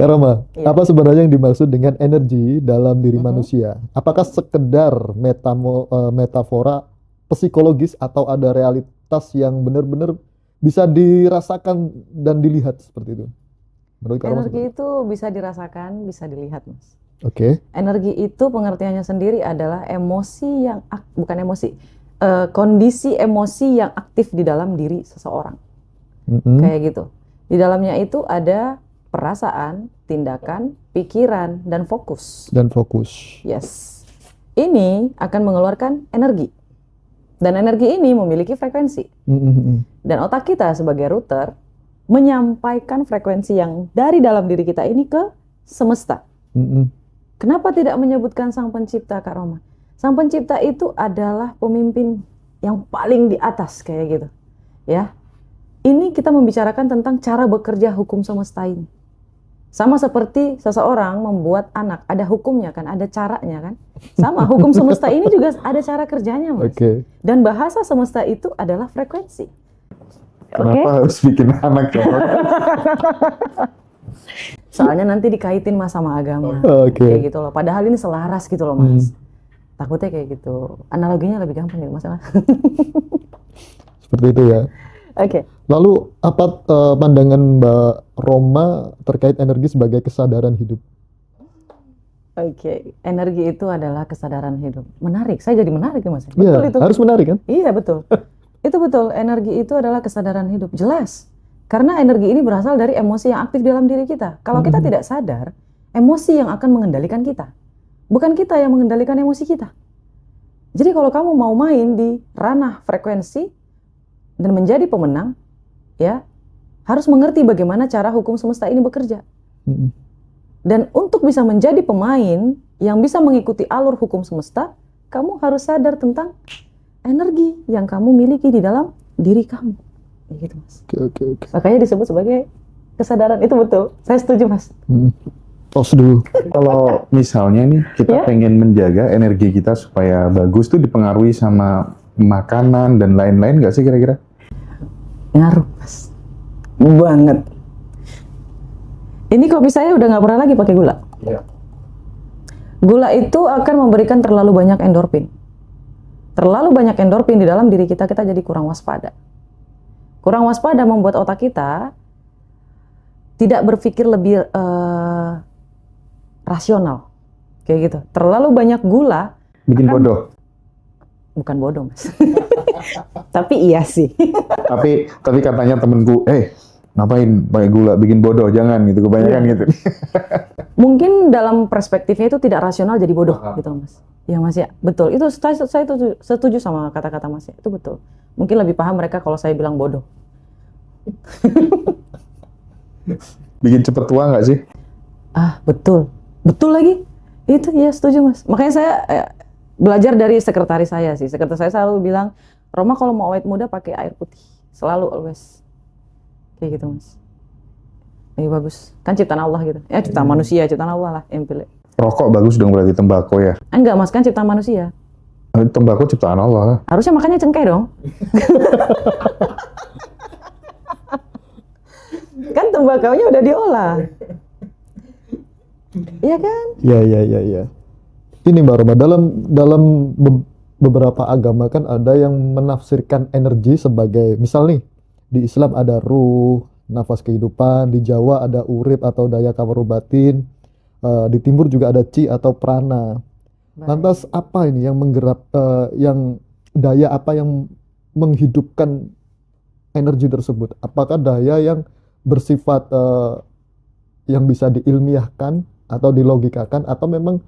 Kak Roma, Iya. apa sebenarnya yang dimaksud dengan energi dalam diri Mhm. manusia? Apakah sekedar metafora psikologis atau ada realitas yang benar-benar bisa dirasakan dan dilihat seperti itu? Menurut Kak Roma seperti Energi itu. itu bisa dirasakan, bisa dilihat, Mas. Oke. Energi itu pengertiannya sendiri adalah emosi yang bukan emosi, kondisi emosi yang aktif di dalam diri seseorang. Mm-mm. Kayak gitu. Di dalamnya itu ada perasaan, tindakan, pikiran, dan fokus. Dan fokus. Yes. Ini akan mengeluarkan energi. Dan energi ini memiliki frekuensi. Mm-mm. Dan otak kita sebagai router menyampaikan frekuensi yang dari dalam diri kita ini ke semesta. Mm-mm. Kenapa tidak menyebutkan Sang Pencipta, Kak Roma? Sang Pencipta itu adalah pemimpin yang paling di atas kayak gitu. Ya. Ini kita membicarakan tentang cara bekerja hukum semesta ini. Sama seperti seseorang membuat anak, ada hukumnya kan, ada caranya kan. Sama, hukum semesta ini juga ada cara kerjanya, Mas. Oke. Dan bahasa semesta itu adalah frekuensi. Kenapa harus bikin anak ya? Soalnya nanti dikaitin Mas sama agama. Oke. Kayak gitu loh. Padahal ini selaras gitu loh, Mas. Takutnya kayak gitu. Analoginya lebih gampang gitu, Mas. Seperti itu ya. Oke. Lalu apa pandangan Mbak Roma terkait energi sebagai kesadaran hidup? Oke, energi itu adalah kesadaran hidup. Menarik, saya jadi menarik nih Mas. Iya, Betul itu. harus menarik kan? Iya betul. Itu betul, energi itu adalah kesadaran hidup. Jelas. Karena energi ini berasal dari emosi yang aktif dalam diri kita. Kalau kita tidak sadar, emosi yang akan mengendalikan kita. Bukan kita yang mengendalikan emosi kita. Jadi kalau kamu mau main di ranah frekuensi dan menjadi pemenang, ya harus mengerti bagaimana cara hukum semesta ini bekerja. Dan untuk bisa menjadi pemain yang bisa mengikuti alur hukum semesta, kamu harus sadar tentang energi yang kamu miliki di dalam diri kamu. Gitu, Mas. Oke. Makanya disebut sebagai kesadaran. Itu betul. Saya setuju, Mas. Tos dulu. Kalau misalnya nih kita Ya. pengen menjaga energi kita supaya bagus tuh dipengaruhi sama makanan dan lain-lain nggak sih kira-kira? Ngaruh, Mas. Banget. Ini kopi saya udah nggak pernah lagi pakai gula. Iya. Gula itu akan memberikan terlalu banyak endorfin. Terlalu banyak endorfin di dalam diri kita jadi kurang waspada. Kurang waspada membuat otak kita tidak berpikir lebih rasional. Kayak gitu. Terlalu banyak gula Bikin bodoh. bukan bodoh, Mas. Tapi iya sih. tapi katanya temenku, ngapain pakai gula bikin bodoh, jangan gitu, kebanyakan Iya. gitu. Mungkin dalam perspektifnya itu tidak rasional jadi bodoh gitu, Mas. Ya, Mas ya. Betul. Itu saya setuju sama kata-kata Mas ya. Itu betul. Mungkin lebih paham mereka kalau saya bilang bodoh. Bikin cepet tua nggak sih? Ah, betul. Betul lagi. Itu ya setuju, Mas. Makanya saya belajar dari sekretaris saya sih. Sekretaris saya selalu bilang, Roma kalau mau awet muda pakai air putih. Selalu, always. Kayak gitu, Mas. Lebih bagus. Kan ciptaan Allah gitu. Ya, ciptaan manusia, ciptaan Allah lah yang pilih. Rokok bagus dong berarti, tembakau ya. Enggak, Mas. Kan ciptaan manusia. Tembakau ciptaan Allah. Harusnya makannya cengkeh dong. Kan tembakaunya udah diolah. Iya kan? Iya. Ini Mbak Roma, dalam beberapa agama kan ada yang menafsirkan energi sebagai, misal nih, di Islam ada ruh, nafas kehidupan, di Jawa ada urip atau daya kawaru batin, di Timur juga ada chi atau prana. Lantas apa ini yang menggerak, daya apa yang menghidupkan energi tersebut? Apakah daya yang bersifat yang bisa diilmiahkan atau dilogikakan, atau memang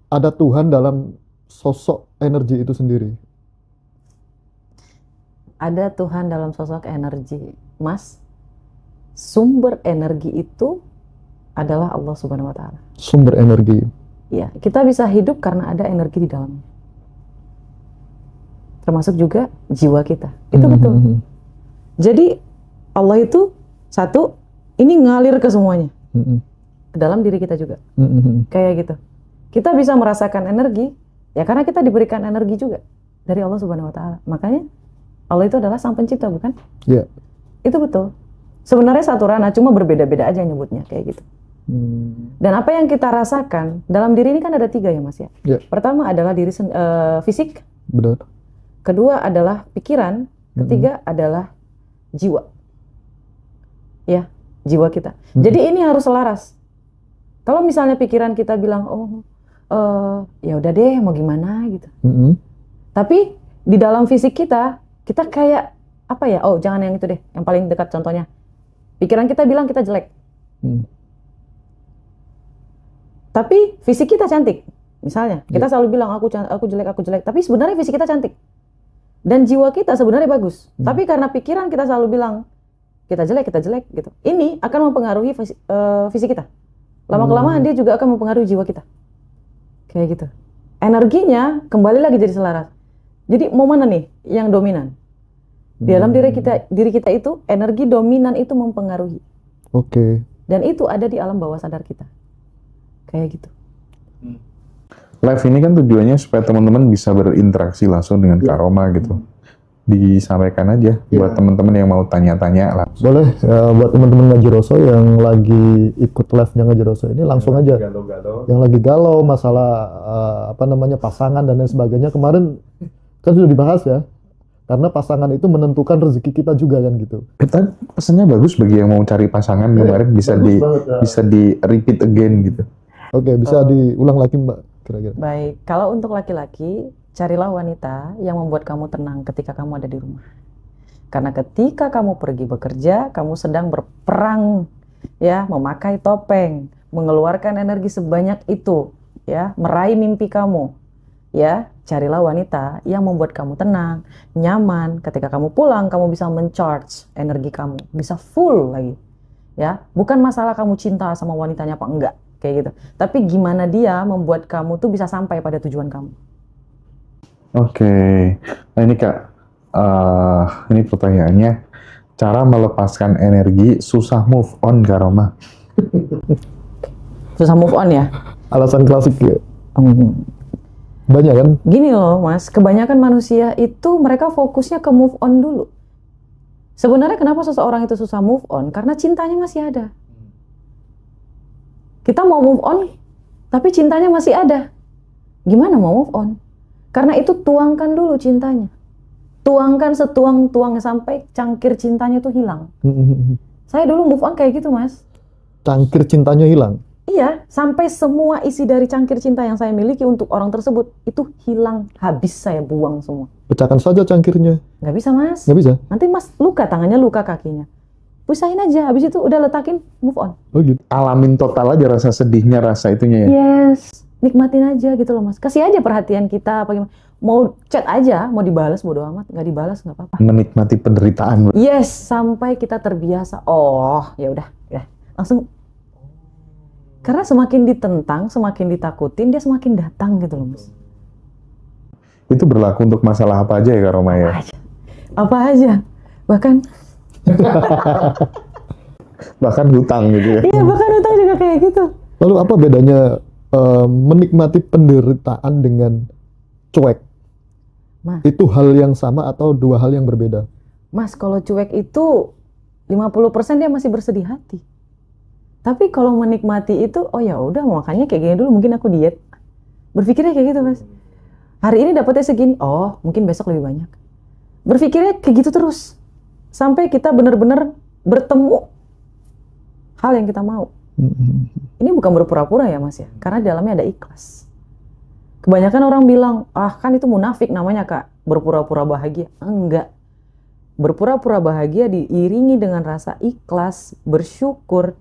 ada Tuhan dalam sosok energi itu sendiri? Ada Tuhan dalam sosok energi, Mas. Sumber energi itu adalah Allah Subhanahu wa Ta'ala. Sumber energi. Ya, kita bisa hidup karena ada energi di dalamnya. Termasuk juga jiwa kita. Itu betul. Jadi Allah itu satu, ini ngalir ke semuanya. Ke dalam diri kita juga. Kayak gitu. Kita bisa merasakan energi, ya karena kita diberikan energi juga dari Allah Subhanahu wa Ta'ala. Makanya Allah itu adalah Sang Pencipta, bukan? Iya. Itu betul. Sebenarnya satu ranah, cuma berbeda-beda aja nyebutnya kayak gitu. Dan apa yang kita rasakan dalam diri ini kan ada 3 ya Mas ya. Ya. Pertama adalah fisik, Benar. kedua adalah pikiran, ketiga adalah jiwa. Ya, jiwa kita. Jadi ini harus selaras. Kalau misalnya pikiran kita bilang, ya udah deh, mau gimana gitu. Tapi di dalam fisik kita kayak apa ya? Oh, jangan yang itu deh. Yang paling dekat contohnya. Pikiran kita bilang kita jelek. Tapi fisik kita cantik. Misalnya, kita selalu bilang aku jelek. Tapi sebenarnya fisik kita cantik. Dan jiwa kita sebenarnya bagus. Tapi karena pikiran kita selalu bilang kita jelek gitu. Ini akan mempengaruhi fisik kita. Lama-kelamaan dia juga akan mempengaruhi jiwa kita. Kayak gitu. Energinya kembali lagi jadi selaras. Jadi mau mana nih yang dominan? Di dalam diri kita itu energi dominan itu mempengaruhi. Oke. Dan itu ada di alam bawah sadar kita. Kayak gitu. Live ini kan tujuannya supaya teman-teman bisa berinteraksi langsung dengan Kak Roma gitu. Disampaikan aja buat teman-teman yang mau tanya-tanya lah. Boleh buat teman-teman Ngaji Roso yang lagi ikut live-nya Ngaji Roso ini langsung aja. Yang lagi galau masalah pasangan dan lain sebagainya, kemarin kan sudah dibahas ya. Karena pasangan itu menentukan rezeki kita juga kan gitu. Kita pesannya bagus bagi yang mau cari pasangan kemarin bisa di repeat again gitu. Oke, bisa diulang lagi Mbak kira-kira. Baik, kalau untuk laki-laki, carilah wanita yang membuat kamu tenang ketika kamu ada di rumah. Karena ketika kamu pergi bekerja, kamu sedang berperang, ya, memakai topeng, mengeluarkan energi sebanyak itu, ya, meraih mimpi kamu, ya. Carilah wanita yang membuat kamu tenang, nyaman. Ketika kamu pulang, kamu bisa men-charge energi kamu, bisa full lagi, ya. Bukan masalah kamu cinta sama wanitanya apa enggak, kayak gitu. Tapi gimana dia membuat kamu tuh bisa sampai pada tujuan kamu. Oke. Nah ini Kak, ini pertanyaannya, cara melepaskan energi susah move on Kak Roma. Susah move on ya? Alasan klasik ya. Banyak kan? Gini loh Mas, kebanyakan manusia itu mereka fokusnya ke move on dulu. Sebenarnya kenapa seseorang itu susah move on? Karena cintanya masih ada. Kita mau move on, tapi cintanya masih ada. Gimana mau move on? Karena itu tuangkan dulu cintanya. Tuangkan setuang-tuangnya sampai cangkir cintanya itu hilang. Saya dulu move on kayak gitu Mas. Cangkir cintanya hilang? Iya, sampai semua isi dari cangkir cinta yang saya miliki untuk orang tersebut itu hilang, habis saya buang semua. Pecahkan saja cangkirnya. Nggak bisa Mas. Nggak bisa? Nanti Mas luka tangannya, luka kakinya. Pisahin aja, habis itu udah letakin, move on. Oh gitu. Alamin total aja rasa sedihnya, rasa itunya ya. Yes, nikmatin aja gitu loh Mas. Kasih aja perhatian kita, apa gimana. Mau chat aja, mau dibalas bodo amat, nggak dibalas nggak apa-apa. Menikmati penderitaan. Yes, sampai kita terbiasa. Oh, ya udah, ya langsung. Karena semakin ditentang, semakin ditakutin, dia semakin datang gitu loh Mas. Itu berlaku untuk masalah apa aja ya Kak Roma ya? Apa aja. Bahkan hutang gitu ya. iya, bahkan hutang juga kayak gitu. Lalu apa bedanya menikmati penderitaan dengan cuek? Mas. Itu hal yang sama atau dua hal yang berbeda? Mas, kalau cuek itu 50% dia masih bersedih hati. Tapi kalau menikmati itu, oh ya udah makanya kayak gini dulu, mungkin aku diet. Berpikirnya kayak gitu Mas. Hari ini dapetnya segini, oh mungkin besok lebih banyak. Berpikirnya kayak gitu terus. Sampai kita benar-benar bertemu hal yang kita mau. Ini bukan berpura-pura ya Mas ya, karena di dalamnya ada ikhlas. Kebanyakan orang bilang, kan itu munafik namanya Kak, berpura-pura bahagia. Enggak. Berpura-pura bahagia diiringi dengan rasa ikhlas, bersyukur,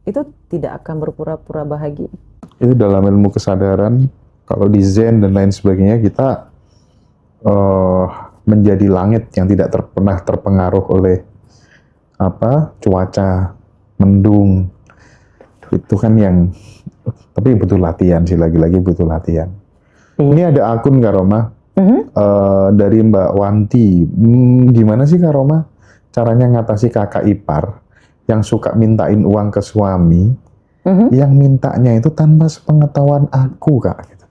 itu tidak akan berpura-pura bahagia. Itu dalam ilmu kesadaran, kalau di Zen dan lain sebagainya, kita menjadi langit yang tidak pernah terpengaruh oleh cuaca, mendung. Itu kan yang, tapi butuh latihan sih, lagi-lagi butuh latihan. Ini ada akun Kak Roma, dari Mbak Wanti. Gimana sih Kak Roma caranya ngatasi kakak ipar yang suka mintain uang ke suami, yang mintanya itu tanpa sepengetahuan aku Kak. Gitu.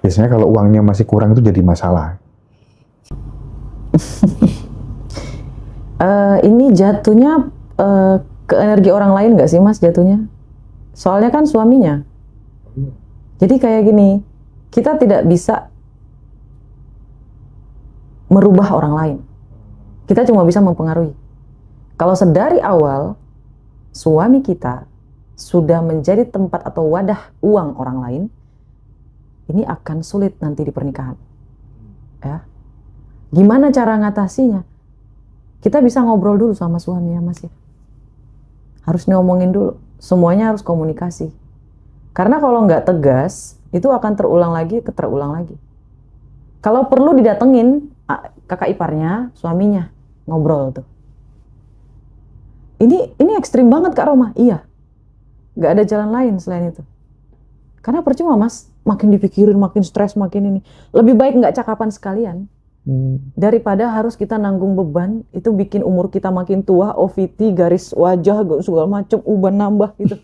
Biasanya kalau uangnya masih kurang itu jadi masalah. Ini jatuhnya ke energi orang lain nggak sih Mas jatuhnya? Soalnya kan suaminya. Jadi kayak gini, kita tidak bisa merubah orang lain. Kita cuma bisa mempengaruhi. Kalau sedari awal suami kita sudah menjadi tempat atau wadah uang orang lain, ini akan sulit nanti di pernikahan. Ya. Gimana cara ngatasinya? Kita bisa ngobrol dulu sama suami ya Mas ya. Harus ngomongin dulu. Semuanya harus komunikasi. Karena kalau nggak tegas, itu akan terulang lagi. Kalau perlu didatengin kakak iparnya, suaminya, ngobrol tuh. Ini ekstrim banget Kak Roma. Iya. Nggak ada jalan lain selain itu. Karena percuma Mas, makin dipikirin, makin stres, makin ini. Lebih baik nggak cakapan sekalian. Daripada harus kita nanggung beban, itu bikin umur kita makin tua, OVT, garis wajah, segala macam, uban nambah gitu.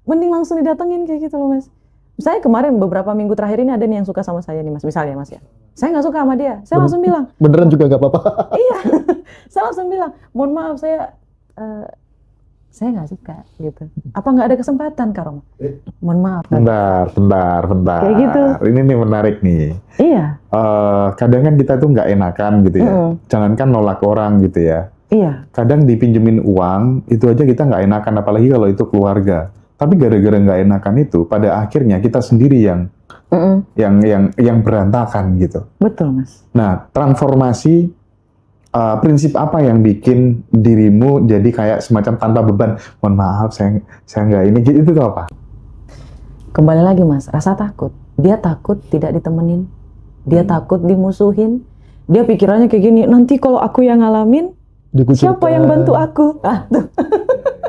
Mending langsung didatengin kayak gitu loh Mas. Misalnya kemarin beberapa minggu terakhir ini ada nih yang suka sama saya nih Mas, misalnya Mas ya. Saya nggak suka sama dia, saya langsung bilang. Beneran juga nggak apa-apa. Iya, saya langsung bilang, mohon maaf saya nggak suka gitu. Apa nggak ada kesempatan Kak Roma? Mohon maaf. Bentar. Kayak gitu. Ini nih menarik nih. Iya. Kadang kan kita tuh nggak enakan gitu ya. Jangankan nolak orang gitu ya. Iya. Kadang dipinjemin uang itu aja kita nggak enakan, apalagi kalau itu keluarga. Tapi gara-gara nggak enakan itu, pada akhirnya kita sendiri yang berantakan gitu. Betul Mas. Nah, transformasi prinsip apa yang bikin dirimu jadi kayak semacam tanpa beban? Mohon maaf, saya nggak ini. Itu tuh apa? Kembali lagi Mas, rasa takut. Dia takut tidak ditemenin. Dia takut dimusuhin. Dia pikirannya kayak gini, nanti kalau aku yang ngalamin, Dikucilkan. siapa yang bantu aku? Tuh.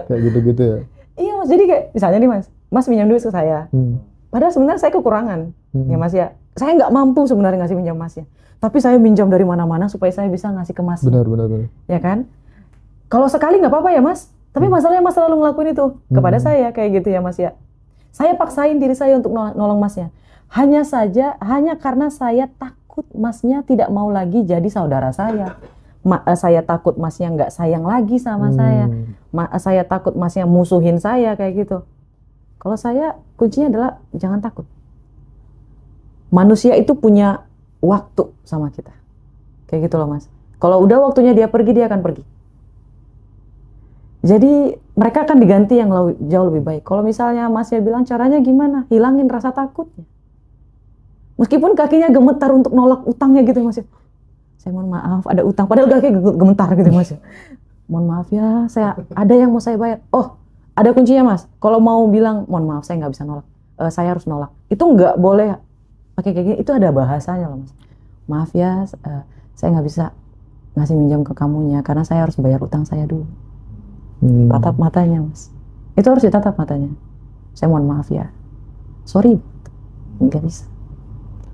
Kayak gitu-gitu ya. Iya Mas, jadi kayak misalnya nih Mas pinjam duit ke saya. Padahal sebenarnya saya kekurangan, ya Mas ya. Saya nggak mampu sebenarnya ngasih pinjam Masnya. Tapi saya pinjam dari mana-mana supaya saya bisa ngasih ke Mas. Benar. Ya kan? Kalau sekali nggak apa-apa ya Mas. Tapi masalahnya Mas selalu ngelakuin itu kepada saya kayak gitu ya Mas ya. Saya paksain diri saya untuk nolong Masnya. Hanya karena saya takut Masnya tidak mau lagi jadi saudara saya. Saya takut Masnya nggak sayang lagi sama saya. Saya takut Masnya musuhin saya kayak gitu. Kalau saya kuncinya adalah jangan takut. Manusia itu punya waktu sama kita. Kayak gitu loh Mas. Kalau udah waktunya dia pergi, dia akan pergi. Jadi mereka akan diganti yang jauh lebih baik. Kalau misalnya Masnya bilang caranya gimana? Hilangin rasa takutnya. Meskipun kakinya gemetar untuk nolak utangnya gitu Mas ya. Saya mohon maaf ada utang, padahal kakinya gemetar gitu Mas ya. Mohon maaf ya, saya ada yang mau saya bayar. Oh, ada kuncinya Mas. Kalau mau bilang mohon maaf saya nggak bisa nolak, saya harus nolak. Itu nggak boleh pakai kayak gini. Itu ada bahasanya loh Mas. Maaf ya, saya nggak bisa ngasih minjam ke kamunya karena saya harus bayar utang saya dulu. Tatap matanya Mas. Itu harus ditatap matanya. Saya mohon maaf ya. Sorry, nggak bisa.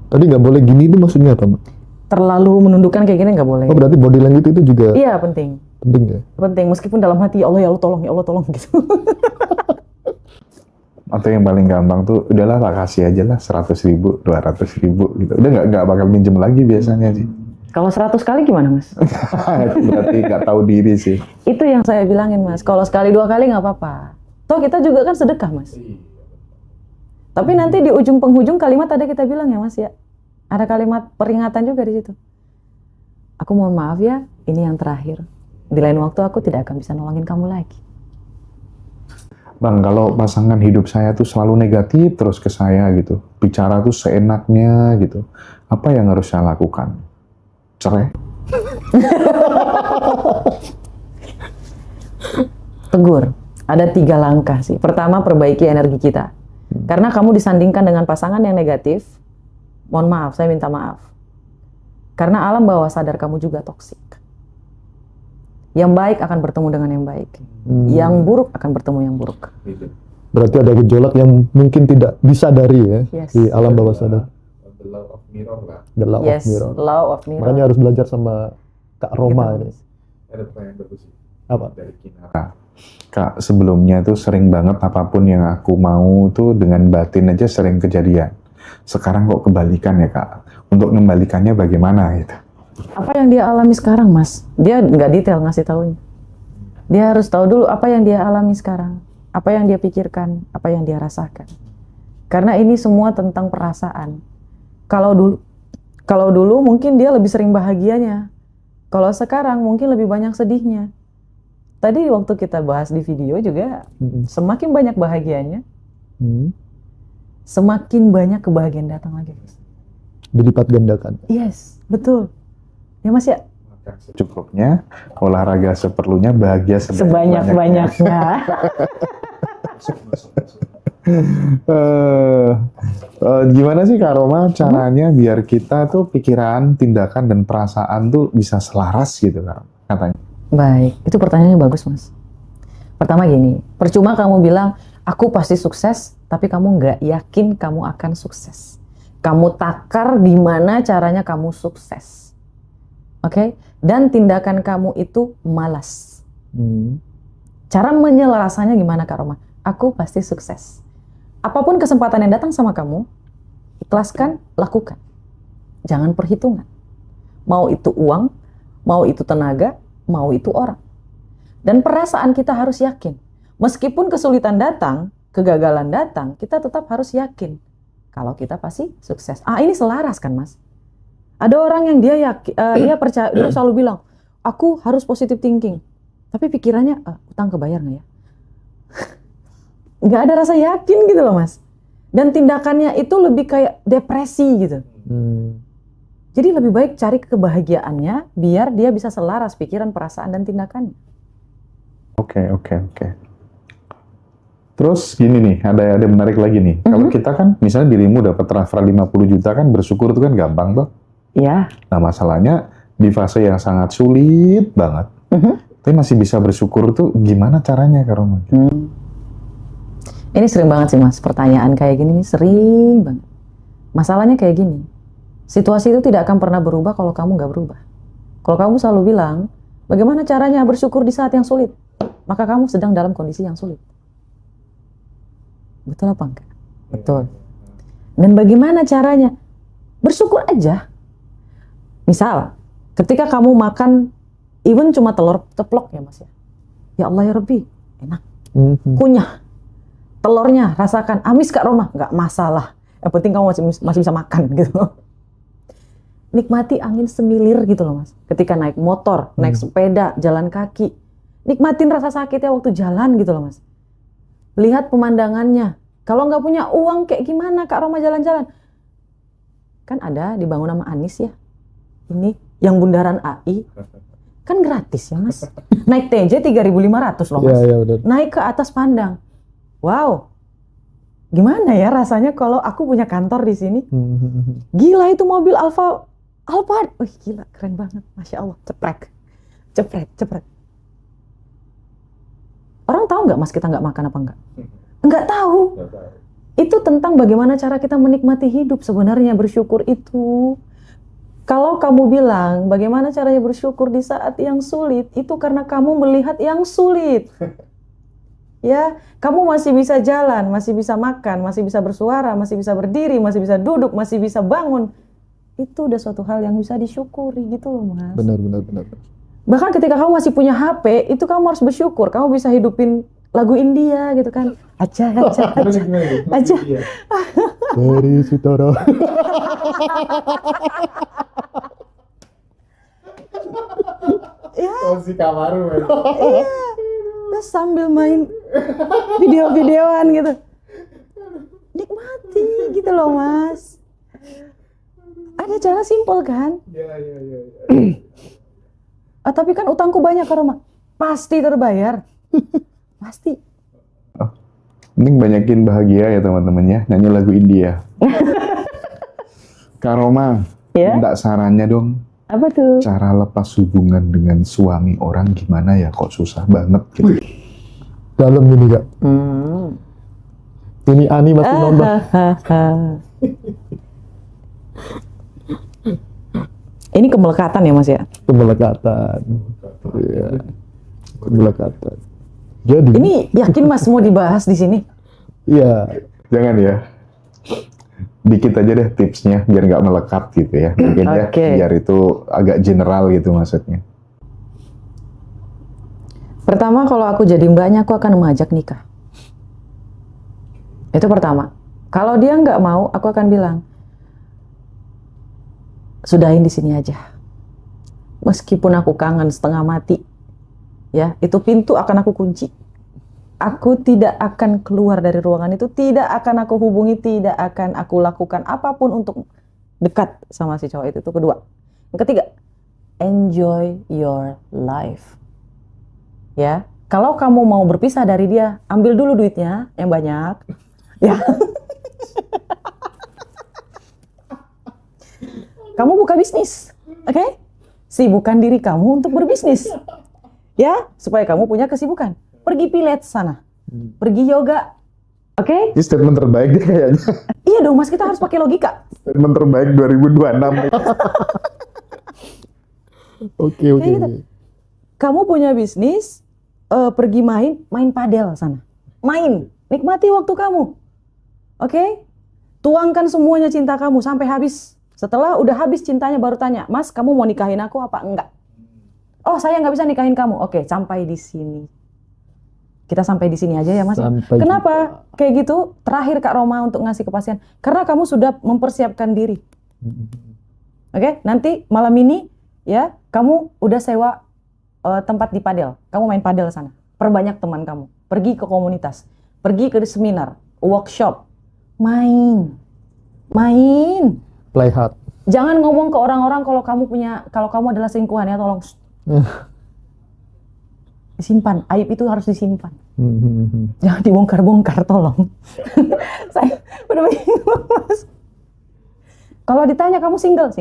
Tadi nggak boleh gini itu maksudnya apa, Mbak? Terlalu menundukkan kayak gini nggak boleh. Oh, berarti body language itu juga Iya penting. penting ya? Penting, meskipun dalam hati ya Allah tolong gitu. Atau yang paling gampang tuh, udahlah tak kasih aja lah 100.000, 200.000 gitu. Udah nggak bakal minjem lagi biasanya sih. Kalau 100 kali gimana Mas? Berarti nggak tahu diri sih. Itu yang saya bilangin Mas. Kalau sekali 2 kali nggak apa-apa. Toh kita juga kan sedekah Mas. Tapi nanti di ujung penghujung kalimat ada kita bilang ya Mas ya. Ada kalimat peringatan juga di situ. Aku mohon maaf ya, ini yang terakhir. Di lain waktu aku tidak akan bisa nolongin kamu lagi. Bang, kalau pasangan hidup saya tuh selalu negatif terus ke saya gitu. Bicara tuh seenaknya gitu. Apa yang harus saya lakukan? Cerai? Tegur. Ada 3 langkah sih. Pertama, perbaiki energi kita. Karena kamu disandingkan dengan pasangan yang negatif, mohon maaf, saya minta maaf. Karena alam bawah sadar kamu juga toksik. Yang baik akan bertemu dengan yang baik. Yang buruk akan bertemu yang buruk. Berarti ada gejolak yang mungkin tidak disadari ya Yes. di alam bawah sadar. The law of mirror lah. The law Yes, of mirror. law of mirror. Makanya harus belajar sama Kak Roma Gitu. ini. Ada pertanyaan bagus sih. Apa? Dari Kinara. Kak, sebelumnya tuh sering banget apapun yang aku mau tuh dengan batin aja sering kejadian. Sekarang kok kebalikan ya Kak? Untuk mengembalikannya bagaimana gitu? Apa yang dia alami sekarang, Mas? Dia nggak detail ngasih taunya. Dia harus tahu dulu apa yang dia alami sekarang, apa yang dia pikirkan, apa yang dia rasakan. Karena ini semua tentang perasaan. Kalau dulu mungkin dia lebih sering bahagianya. Kalau sekarang mungkin lebih banyak sedihnya. Tadi waktu kita bahas di video juga, semakin banyak bahagianya, semakin banyak kebahagiaan datang lagi. Dilipat gandakan. Yes, betul. Ya Mas ya? Secukupnya, olahraga seperlunya, bahagia Sebanyak-banyaknya. Gimana sih Kak Roma caranya biar kita tuh pikiran, tindakan, dan perasaan tuh bisa selaras gitu Kak, katanya? Baik, itu pertanyaannya bagus Mas. Pertama gini, percuma kamu bilang, aku pasti sukses, tapi kamu nggak yakin kamu akan sukses. Kamu takar gimana caranya kamu sukses. Oke? Dan tindakan kamu itu malas. Cara menyelarasannya gimana Kak Roma? Aku pasti sukses. Apapun kesempatan yang datang sama kamu, ikhlaskan, lakukan. Jangan perhitungan. Mau itu uang, mau itu tenaga, mau itu orang. Dan perasaan kita harus yakin. Meskipun kesulitan datang, kegagalan datang, kita tetap harus yakin kalau kita pasti sukses. Ini selaras kan Mas? Ada orang yang dia yakin, dia percaya, dia selalu bilang, aku harus positive thinking. Tapi pikirannya, utang kebayar nggak ya? Nggak ada rasa yakin gitu loh Mas. Dan tindakannya itu lebih kayak depresi gitu. Jadi lebih baik cari kebahagiaannya, biar dia bisa selaras pikiran, perasaan, dan tindakannya. Oke. Terus gini nih, ada menarik lagi nih. Kalau kita kan, misalnya dirimu dapat transfer 50 juta kan, bersyukur itu kan gampang tuh. Iya. Nah masalahnya di fase yang sangat sulit banget, tapi masih bisa bersyukur tuh gimana caranya Kak Roma? Ini sering banget sih Mas, pertanyaan kayak gini sering banget. Masalahnya kayak gini, situasi itu tidak akan pernah berubah kalau kamu nggak berubah. Kalau kamu selalu bilang, bagaimana caranya bersyukur di saat yang sulit, maka kamu sedang dalam kondisi yang sulit. Betul apa enggak? Betul. Dan bagaimana caranya? Bersyukur aja. Misal, ketika kamu makan, even cuma telur ceplok ya Mas ya. Ya Allah ya Rabbi, enak. Kunyah. Telurnya rasakan, amis Kak Roma, nggak masalah. Yang penting kamu masih bisa makan gitu. Nikmati angin semilir gitu loh Mas. Ketika naik motor, naik sepeda, jalan kaki. Nikmatin rasa sakitnya waktu jalan gitu loh Mas. Lihat pemandangannya. Kalau nggak punya uang kayak gimana Kak Roma jalan-jalan? Kan ada dibangun sama Anies ya. Ini yang bundaran AI. Kan gratis ya Mas. Naik TJ 3.500 loh Mas. Iya, benar. Naik ke atas Pandang. Wow. Gimana ya rasanya kalau aku punya kantor di sini? Gila itu mobil Alphard. Wih gila, keren banget. Masya Allah, ceprek. Orang tahu nggak Mas kita nggak makan apa enggak? Nggak tahu. Itu tentang bagaimana cara kita menikmati hidup sebenarnya, bersyukur itu. Kalau kamu bilang bagaimana caranya bersyukur di saat yang sulit, itu karena kamu melihat yang sulit. Ya, kamu masih bisa jalan, masih bisa makan, masih bisa bersuara, masih bisa berdiri, masih bisa duduk, masih bisa bangun. Itu udah suatu hal yang bisa disyukuri gitu loh Mas. Benar. Bahkan ketika kamu masih punya HP, itu kamu harus bersyukur. Kamu bisa hidupin lagu India gitu kan. Aja. Dari Sitara. Ya. Si Kamaru. Iya. Terus sambil main video-videoan gitu. Nikmati gitu loh Mas. Ada cara simpel kan? Iya. Tapi kan utangku banyak Kak Roma. Pasti terbayar. Pasti. Penting banyakin bahagia ya teman-teman ya. Nyanyi lagu India. Kak Roma, minta sarannya dong. Apa tuh? Cara lepas hubungan dengan suami orang gimana ya? Kok susah banget gitu. Dalam ini Kak. Ini Ani masih nonton. Ini kemelekatan ya Mas ya? Kemelekatan. Iya. Kemelekatan. Jadi. Ini yakin Mas mau dibahas di sini? Iya. Jangan ya. dikit aja deh tipsnya biar nggak melekat gitu ya. Mungkin ya, Oke. biar itu agak general gitu maksudnya. Pertama, kalau aku jadi mbaknya, aku akan mengajak nikah. Itu pertama. Kalau dia nggak mau, aku akan bilang, sudahin di sini aja. Meskipun aku kangen setengah mati, ya, itu pintu akan aku kunci. Aku tidak akan keluar dari ruangan itu, tidak akan aku hubungi, tidak akan aku lakukan apapun untuk dekat sama si cowok itu. Itu kedua. Yang ketiga, enjoy your life. Ya, kalau kamu mau berpisah dari dia, ambil dulu duitnya yang banyak. Ya. Kamu buka bisnis, oke? Sibukkan diri kamu untuk berbisnis. Ya, supaya kamu punya kesibukan. Pergi pilates sana. Pergi yoga. Oke? Ini statement terbaik deh kayaknya. Iya dong, Mas, kita harus pakai logika. Statement terbaik 2026. Oke, oke. Kayak gitu. Kamu punya bisnis, pergi main padel sana. Main, nikmati waktu kamu. Oke? Tuangkan semuanya cinta kamu sampai habis. Setelah udah habis cintanya baru tanya, Mas, kamu mau nikahin aku apa enggak? Oh, saya nggak bisa nikahin kamu. Oke, sampai di sini. Kita sampai di sini aja ya, Mas. Sampai Kenapa kayak gitu? Terakhir Kak Roma untuk ngasih kepastian. Karena kamu sudah mempersiapkan diri. Oke, nanti malam ini ya, kamu udah sewa tempat di padel. Kamu main padel sana. Perbanyak teman kamu. Pergi ke komunitas. Pergi ke seminar, workshop. Main. Play hard. Jangan ngomong ke orang-orang kalau kamu adalah selingkuhan ya, tolong. Disimpan. Aib itu harus disimpan. Jangan dibongkar-bongkar, tolong. Saya udah bingung, Mas. Kalau ditanya kamu single.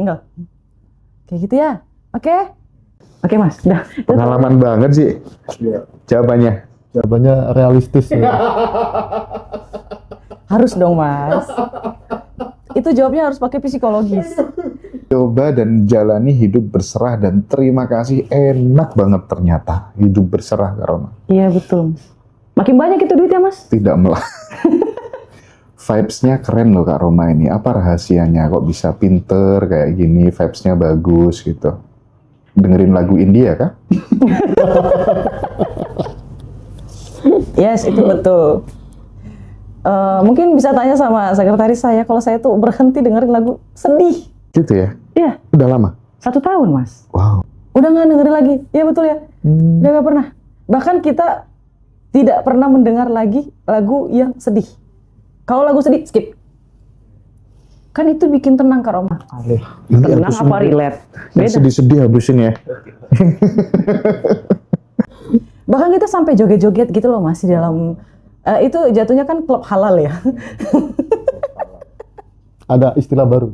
Kayak gitu ya. Oke, Mas. Udah. Pengalaman banget sih jawabannya. Jawabannya realistis ya. Harus dong, Mas. Itu jawabnya harus pakai psikologis. Coba dan jalani hidup berserah dan terima kasih, enak banget ternyata hidup berserah Kak Roma. Iya, betul. Makin banyak itu duitnya, Mas. Tidak melah. Vibes-nya keren loh Kak Roma ini. Apa rahasianya kok bisa pinter kayak gini, vibes-nya bagus gitu. Dengerin lagu India kah? Yes, itu betul. Mungkin bisa tanya sama sekretaris saya, kalau saya tuh berhenti dengerin lagu sedih. Gitu ya? Iya, Udah lama? 1 tahun, Mas. Wow. Udah nggak dengerin lagi. Iya betul ya. Udah nggak pernah. Bahkan kita tidak pernah mendengar lagi lagu yang sedih. Kalau lagu sedih, skip. Kan itu bikin tenang, Kak Roma. Nanti Tenang habisin apa relate? yang Beda. sedih-sedih habisin ya. Bahkan kita sampai joget-joget gitu loh, Mas, di dalam itu jatuhnya kan klub halal ya. Ada istilah baru.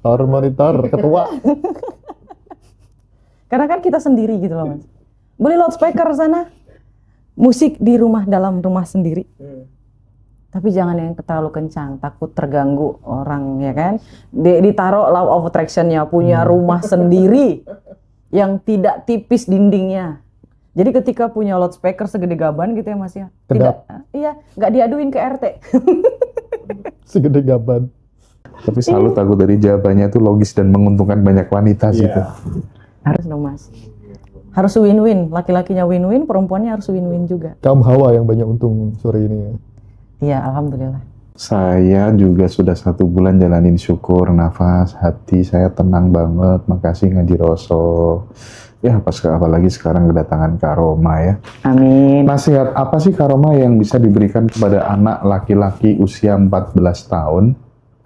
Tower monitor ketua. Karena kan kita sendiri gitu loh, Mas. Beli loudspeaker sana. Musik di dalam rumah sendiri. Tapi jangan yang terlalu kencang, takut terganggu orang, ya kan. Ditaruh law of attraction-nya, punya rumah sendiri yang tidak tipis dindingnya. Jadi ketika punya loudspeaker segede gaban gitu ya, Mas ya. Kedap. Nggak diaduin ke RT. Segede gaban. Tapi salut aku dari jawabannya itu logis dan menguntungkan banyak wanita sih. Iya. Harus dong, Mas. Harus win-win, laki-lakinya win-win, perempuannya harus win-win juga. Kaum hawa yang banyak untung sore ini ya. Iya, alhamdulillah. Saya juga sudah 1 bulan jalanin syukur, nafas, hati saya tenang banget. Makasih Ngaji Roso. Ya, apalagi sekarang kedatangan Kak Roma ya. Amin. Nasihat apa sih Kak Roma yang bisa diberikan kepada anak laki-laki usia 14 tahun,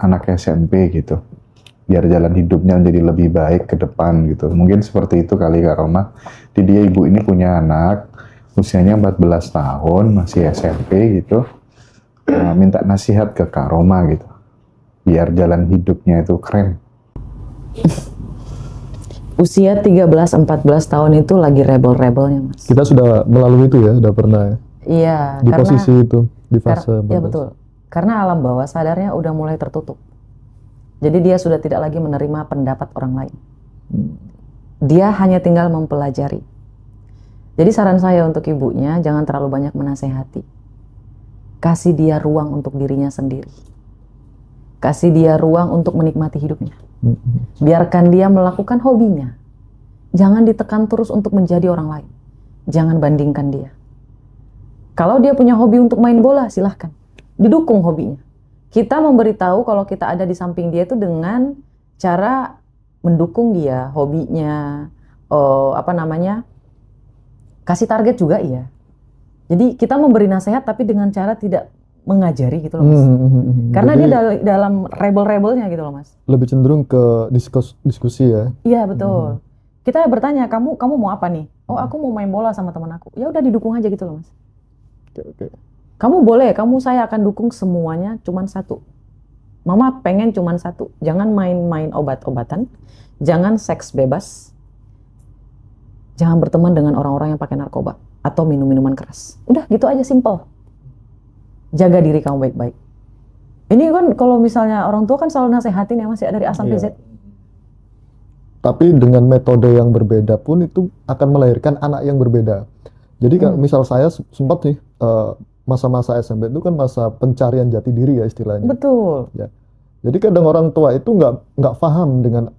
anak SMP gitu, biar jalan hidupnya menjadi lebih baik ke depan gitu. Mungkin seperti itu kali Kak Roma. Jadi dia ibu ini punya anak usianya 14 tahun, masih SMP gitu. Minta nasihat ke Kak Roma gitu, biar jalan hidupnya itu keren. Usia 13-14 tahun itu lagi rebel-rebelnya, Mas. Kita sudah melalui itu ya, sudah pernah ya. Iya, Di posisi itu, di fase iya 14. betul. Karena alam bawah sadarnya udah mulai tertutup. Jadi dia sudah tidak lagi menerima pendapat orang lain. Dia hanya tinggal mempelajari. Jadi saran saya untuk ibunya, jangan terlalu banyak menasehati. Kasih dia ruang untuk dirinya sendiri. Kasih dia ruang untuk menikmati hidupnya. Biarkan dia melakukan hobinya. Jangan ditekan terus untuk menjadi orang lain. Jangan bandingkan dia. Kalau dia punya hobi untuk main bola, silahkan. Didukung hobinya. Kita memberitahu kalau kita ada di samping dia itu dengan cara mendukung dia, hobinya, kasih target juga iya. Jadi kita memberi nasihat tapi dengan cara tidak mengajari gitu loh, Mas. Karena Jadi, dia dalam rebel-rebelnya gitu loh, Mas. lebih cenderung ke diskusi ya. Iya, betul. Kita bertanya, kamu mau apa nih? Oh, aku mau main bola sama teman aku. Ya udah didukung aja gitu loh, Mas. Oke. Kamu boleh, saya akan dukung semuanya cuman satu. Mama pengen cuman satu. Jangan main-main obat-obatan. Jangan seks bebas. Jangan berteman dengan orang-orang yang pakai narkoba atau minum minuman keras. Udah gitu aja, simple. Jaga diri kamu baik-baik. Ini kan kalau misalnya orang tua kan selalu nasehatin ya, Mas, ya, dari A sampai Z. Tapi dengan metode yang berbeda pun itu akan melahirkan anak yang berbeda. Jadi misal saya sempat nih masa-masa SMP itu kan masa pencarian jati diri ya istilahnya. Betul. Ya. Jadi kadang orang tua itu nggak paham dengan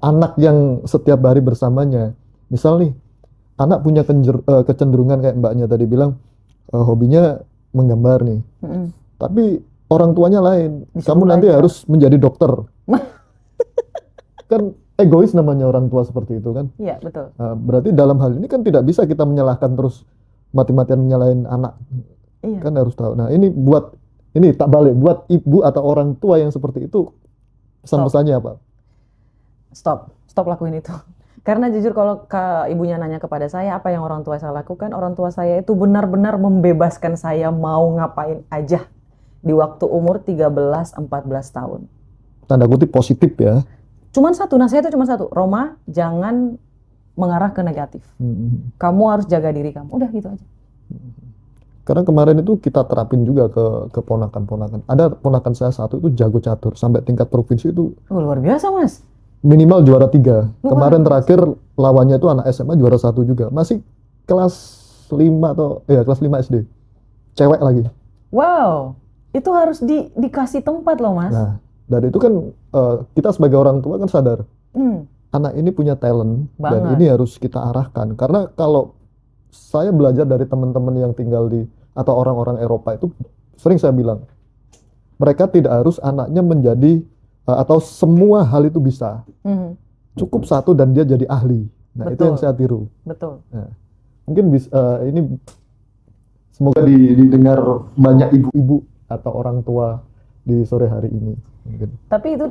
anak yang setiap hari bersamanya. Misal nih, anak punya kecenderungan kayak mbaknya tadi bilang, hobinya menggambar nih. Tapi orang tuanya lain. Disuruh Kamu nanti belajar. harus menjadi dokter. Kan egois namanya orang tua seperti itu kan. Iya, betul. Berarti dalam hal ini kan tidak bisa kita menyalahkan terus mati-matian menyalahin anak. Iya. Kan harus tahu. Nah, ini tak balik buat ibu atau orang tua yang seperti itu, pesan-pesannya apa? Stop lakuin itu. Karena jujur kalau ibunya nanya kepada saya apa yang orang tua saya lakukan, orang tua saya itu benar-benar membebaskan saya mau ngapain aja di waktu umur 13-14 tahun. Tanda kutip positif ya. Cuman satu, nasihatnya cuma satu, Roma, jangan mengarah ke negatif. Kamu harus jaga diri kamu. Udah gitu aja. Karena kemarin itu kita terapin juga ke ponakan-ponakan. Ada ponakan saya satu itu jago catur sampai tingkat provinsi itu Luar biasa, Mas. minimal juara 3. Luar Kemarin biasa. terakhir lawannya itu anak SMA juara 1 juga. Masih kelas 5 atau kelas 5 SD. Cewek lagi. Wow, itu harus dikasih tempat loh, Mas. Nah, dari itu kan kita sebagai orang tua kan sadar anak ini punya talent dan Banget. ini harus kita arahkan. Karena kalau saya belajar dari teman-teman yang tinggal di atau orang-orang Eropa itu sering saya bilang mereka tidak harus anaknya menjadi atau semua hal itu bisa. Cukup satu dan dia jadi ahli. Nah, itu Betul. yang saya tiru. Betul. Nah, mungkin ini semoga didengar banyak ibu-ibu atau orang tua di sore hari ini. Mungkin. Tapi itu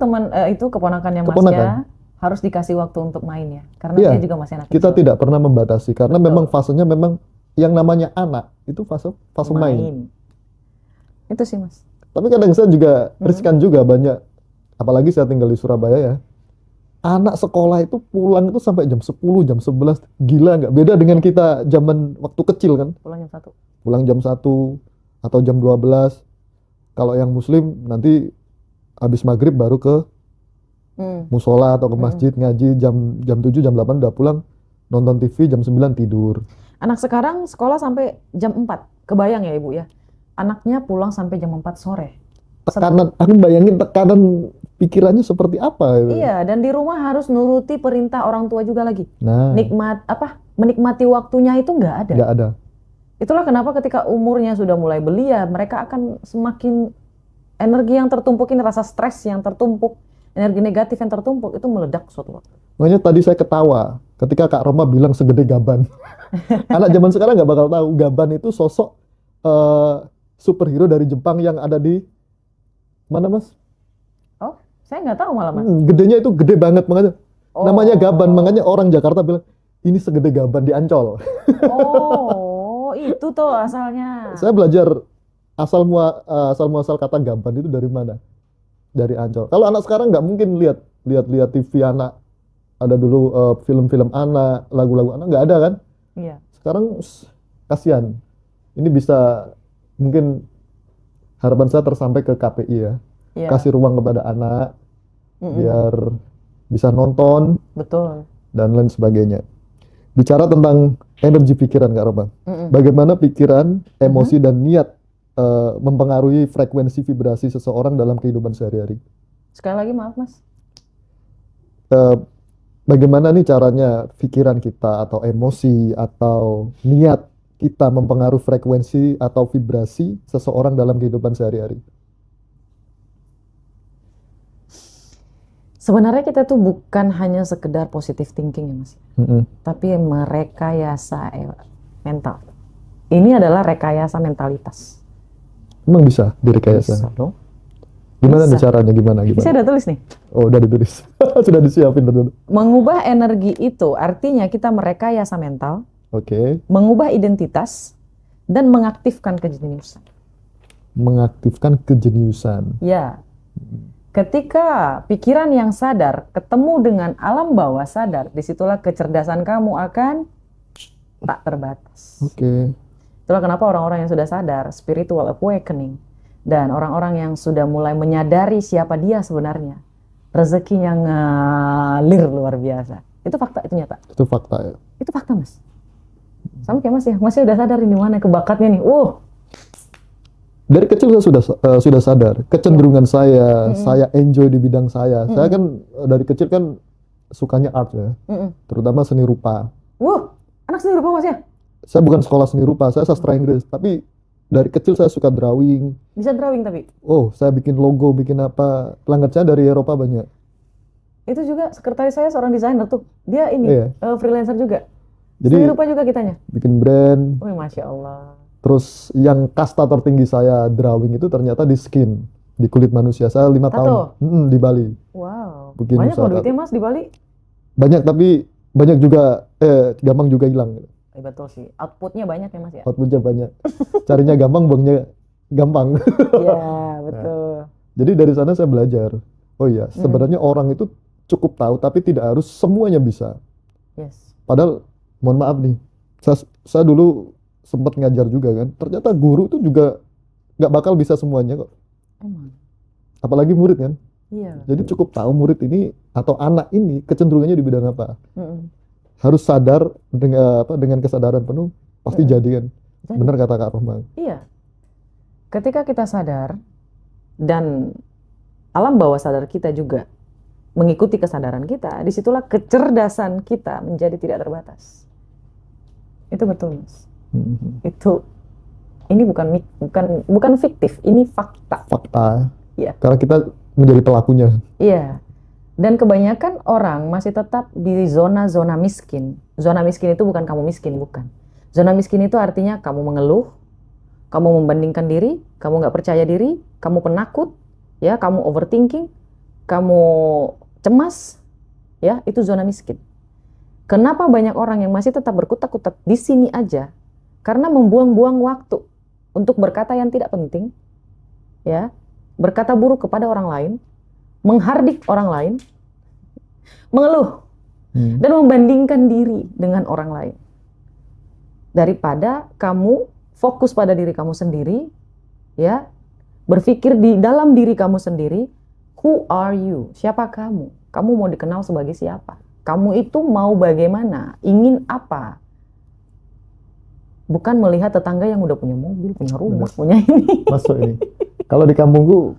itu keponakannya Mas Keponakan. ya, harus dikasih waktu untuk main ya. Karena Iya, dia juga masih anak kita kecil. tidak pernah membatasi karena Betul. memang fasenya memang yang namanya anak itu fase main. Itu sih, Mas. Tapi kadang saya juga riskan juga banyak, apalagi saya tinggal di Surabaya ya. Anak sekolah itu pulang itu sampai jam 10, jam 11. Gila nggak? Beda dengan kita zaman waktu kecil kan. Pulang jam 1. Pulang jam 1 atau jam 12. Kalau yang muslim nanti habis maghrib baru ke musola atau ke masjid ngaji jam 7, jam 8 udah pulang, nonton TV, jam 9 tidur. Anak sekarang sekolah sampai jam 4. Kebayang ya, Ibu ya? Anaknya pulang sampai jam 4 sore. Tekanan, aku bayangin tekanan pikirannya seperti apa itu. Iya, dan di rumah harus nuruti perintah orang tua juga lagi. Nah, Menikmati waktunya itu nggak ada. nggak ada. Itulah kenapa ketika umurnya sudah mulai belia, mereka akan semakin energi yang tertumpuk ini, rasa stres yang tertumpuk, energi negatif yang tertumpuk itu meledak suatu waktu. Makanya tadi saya ketawa ketika Kak Roma bilang segede gaban. Anak zaman sekarang nggak bakal tahu gaban itu sosok superhero dari Jepang yang ada di mana, Mas? Oh, saya nggak tahu malah, Mas. Gedenya itu gede banget makanya Oh. namanya gaban. Makanya orang Jakarta bilang ini segede gaban di Ancol. Oh, itu tuh asalnya. Saya belajar asal muasal kata gaban itu dari mana? Dari Ancol. Kalau anak sekarang nggak mungkin lihat TV anak. Ada dulu film-film anak, lagu-lagu anak nggak ada kan? Iya. Sekarang kasihan. Ini bisa mungkin harapan saya tersampai ke KPI ya. Iya. Kasih ruang kepada anak biar bisa nonton Betul. dan lain sebagainya. Bicara tentang energi pikiran Kak Roma. Bagaimana pikiran, emosi dan niat mempengaruhi frekuensi vibrasi seseorang dalam kehidupan sehari-hari. Sekali lagi maaf Mas. Eh, Bagaimana nih caranya pikiran kita atau emosi atau niat kita mempengaruhi frekuensi atau vibrasi seseorang dalam kehidupan sehari-hari? Sebenarnya kita tuh bukan hanya sekedar positive thinking ya Mas, tapi merekayasa mental. Ini adalah rekayasa mentalitas. Emang bisa direkayasa? Bisa dong. Gimana nih Bisa. caranya? Gimana? Saya udah tulis nih. Oh, udah ditulis. Sudah disiapin ternyata. Mengubah energi itu artinya kita merekayasa mental, Oke. mengubah identitas, dan mengaktifkan kejeniusan. Mengaktifkan kejeniusan. Ya, ketika pikiran yang sadar ketemu dengan alam bawah sadar, disitulah kecerdasan kamu akan tak terbatas. Oke. Itulah kenapa orang-orang yang sudah sadar, spiritual awakening, dan orang-orang yang sudah mulai menyadari siapa dia sebenarnya, rezekinya ngalir luar biasa. Itu fakta, itu nyata. Itu fakta ya. Itu fakta Mas. Sama kayak Mas ya, Mas udah sadar ini mana kebakatnya nih. Dari kecil saya sudah sadar kecenderungan saya enjoy di bidang saya. Saya kan dari kecil kan sukanya art ya, terutama seni rupa. Anak seni rupa Mas ya? Saya bukan sekolah seni rupa, saya sastra Inggris, tapi dari kecil saya suka drawing. Bisa drawing tapi? Oh, saya bikin logo, bikin apa. Pelanggan saya dari Eropa banyak. Itu juga sekretaris saya seorang desainer tuh. Dia ini Iya. freelancer juga. Jadi Seni rupa juga kitanya. bikin brand. Masya Allah. Terus yang kasta tertinggi saya drawing itu ternyata di skin, di kulit manusia. Saya 5 Tato? tahun di Bali. Wow. Bikin Banyak usaha loh duitnya tato. Mas di Bali. Banyak, tapi banyak juga gampang juga hilang. Betul sih. Outputnya banyak ya Mas ya? Outputnya banyak. Carinya gampang, buangnya gampang. Iya, betul. Jadi dari sana saya belajar. Oh iya, sebenarnya orang itu cukup tahu, tapi tidak harus semuanya bisa. Yes. Padahal, mohon maaf nih, saya dulu sempat ngajar juga kan. Ternyata guru itu juga nggak bakal bisa semuanya kok. Emang. Apalagi murid kan. Iya. Jadi cukup tahu murid ini atau anak ini kecenderungannya di bidang apa. Mm-mm. Harus sadar dengan kesadaran penuh pasti jadi kan. Jadi. Benar kata Kak Rohma. Iya. Ketika kita sadar dan alam bawah sadar kita juga mengikuti kesadaran kita, disitulah kecerdasan kita menjadi tidak terbatas. Itu betul Mas. Itu ini bukan fiktif, ini fakta. Fakta. Iya. Karena kita menjadi pelakunya. Iya. Dan kebanyakan orang masih tetap di zona-zona miskin. Zona miskin itu bukan kamu miskin, bukan. Zona miskin itu artinya kamu mengeluh, kamu membandingkan diri, kamu nggak percaya diri, kamu penakut, ya, kamu overthinking, kamu cemas, ya, itu zona miskin. Kenapa banyak orang yang masih tetap berkutat-kutat di sini aja? Karena membuang-buang waktu untuk berkata yang tidak penting, ya, berkata buruk kepada orang lain, menghardik orang lain, mengeluh, dan membandingkan diri dengan orang lain. Daripada kamu fokus pada diri kamu sendiri, ya, berpikir di dalam diri kamu sendiri, who are you? Siapa kamu? Kamu mau dikenal sebagai siapa? Kamu itu mau bagaimana? Ingin apa? Bukan melihat tetangga yang udah punya mobil, punya rumah, punya ini. Masuk ini. Kalau di kampungku,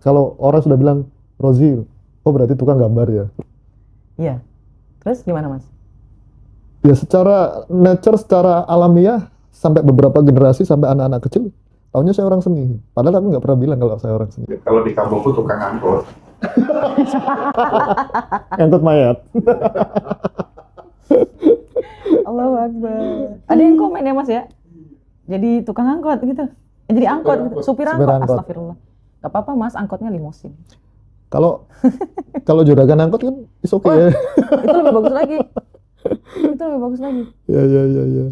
kalau orang sudah bilang Rozi, oh berarti tukang gambar ya. Iya. Terus gimana Mas? Ya secara nature, secara alamiah, sampai beberapa generasi, sampai anak-anak kecil, taunya saya orang seni. Padahal aku nggak pernah bilang kalau saya orang seni. Kalau di kampungku tukang angkot. Angkut mayat. Allahu Akbar. Ada yang komen ya Mas ya? Jadi tukang angkot gitu. Jadi angkot gitu. Supir angkot. Astagfirullah. Gak apa-apa Mas, angkotnya limosin. Kalau juragan angkot kan is okay ya. Itu lebih bagus lagi. Itu lebih bagus lagi. Ya.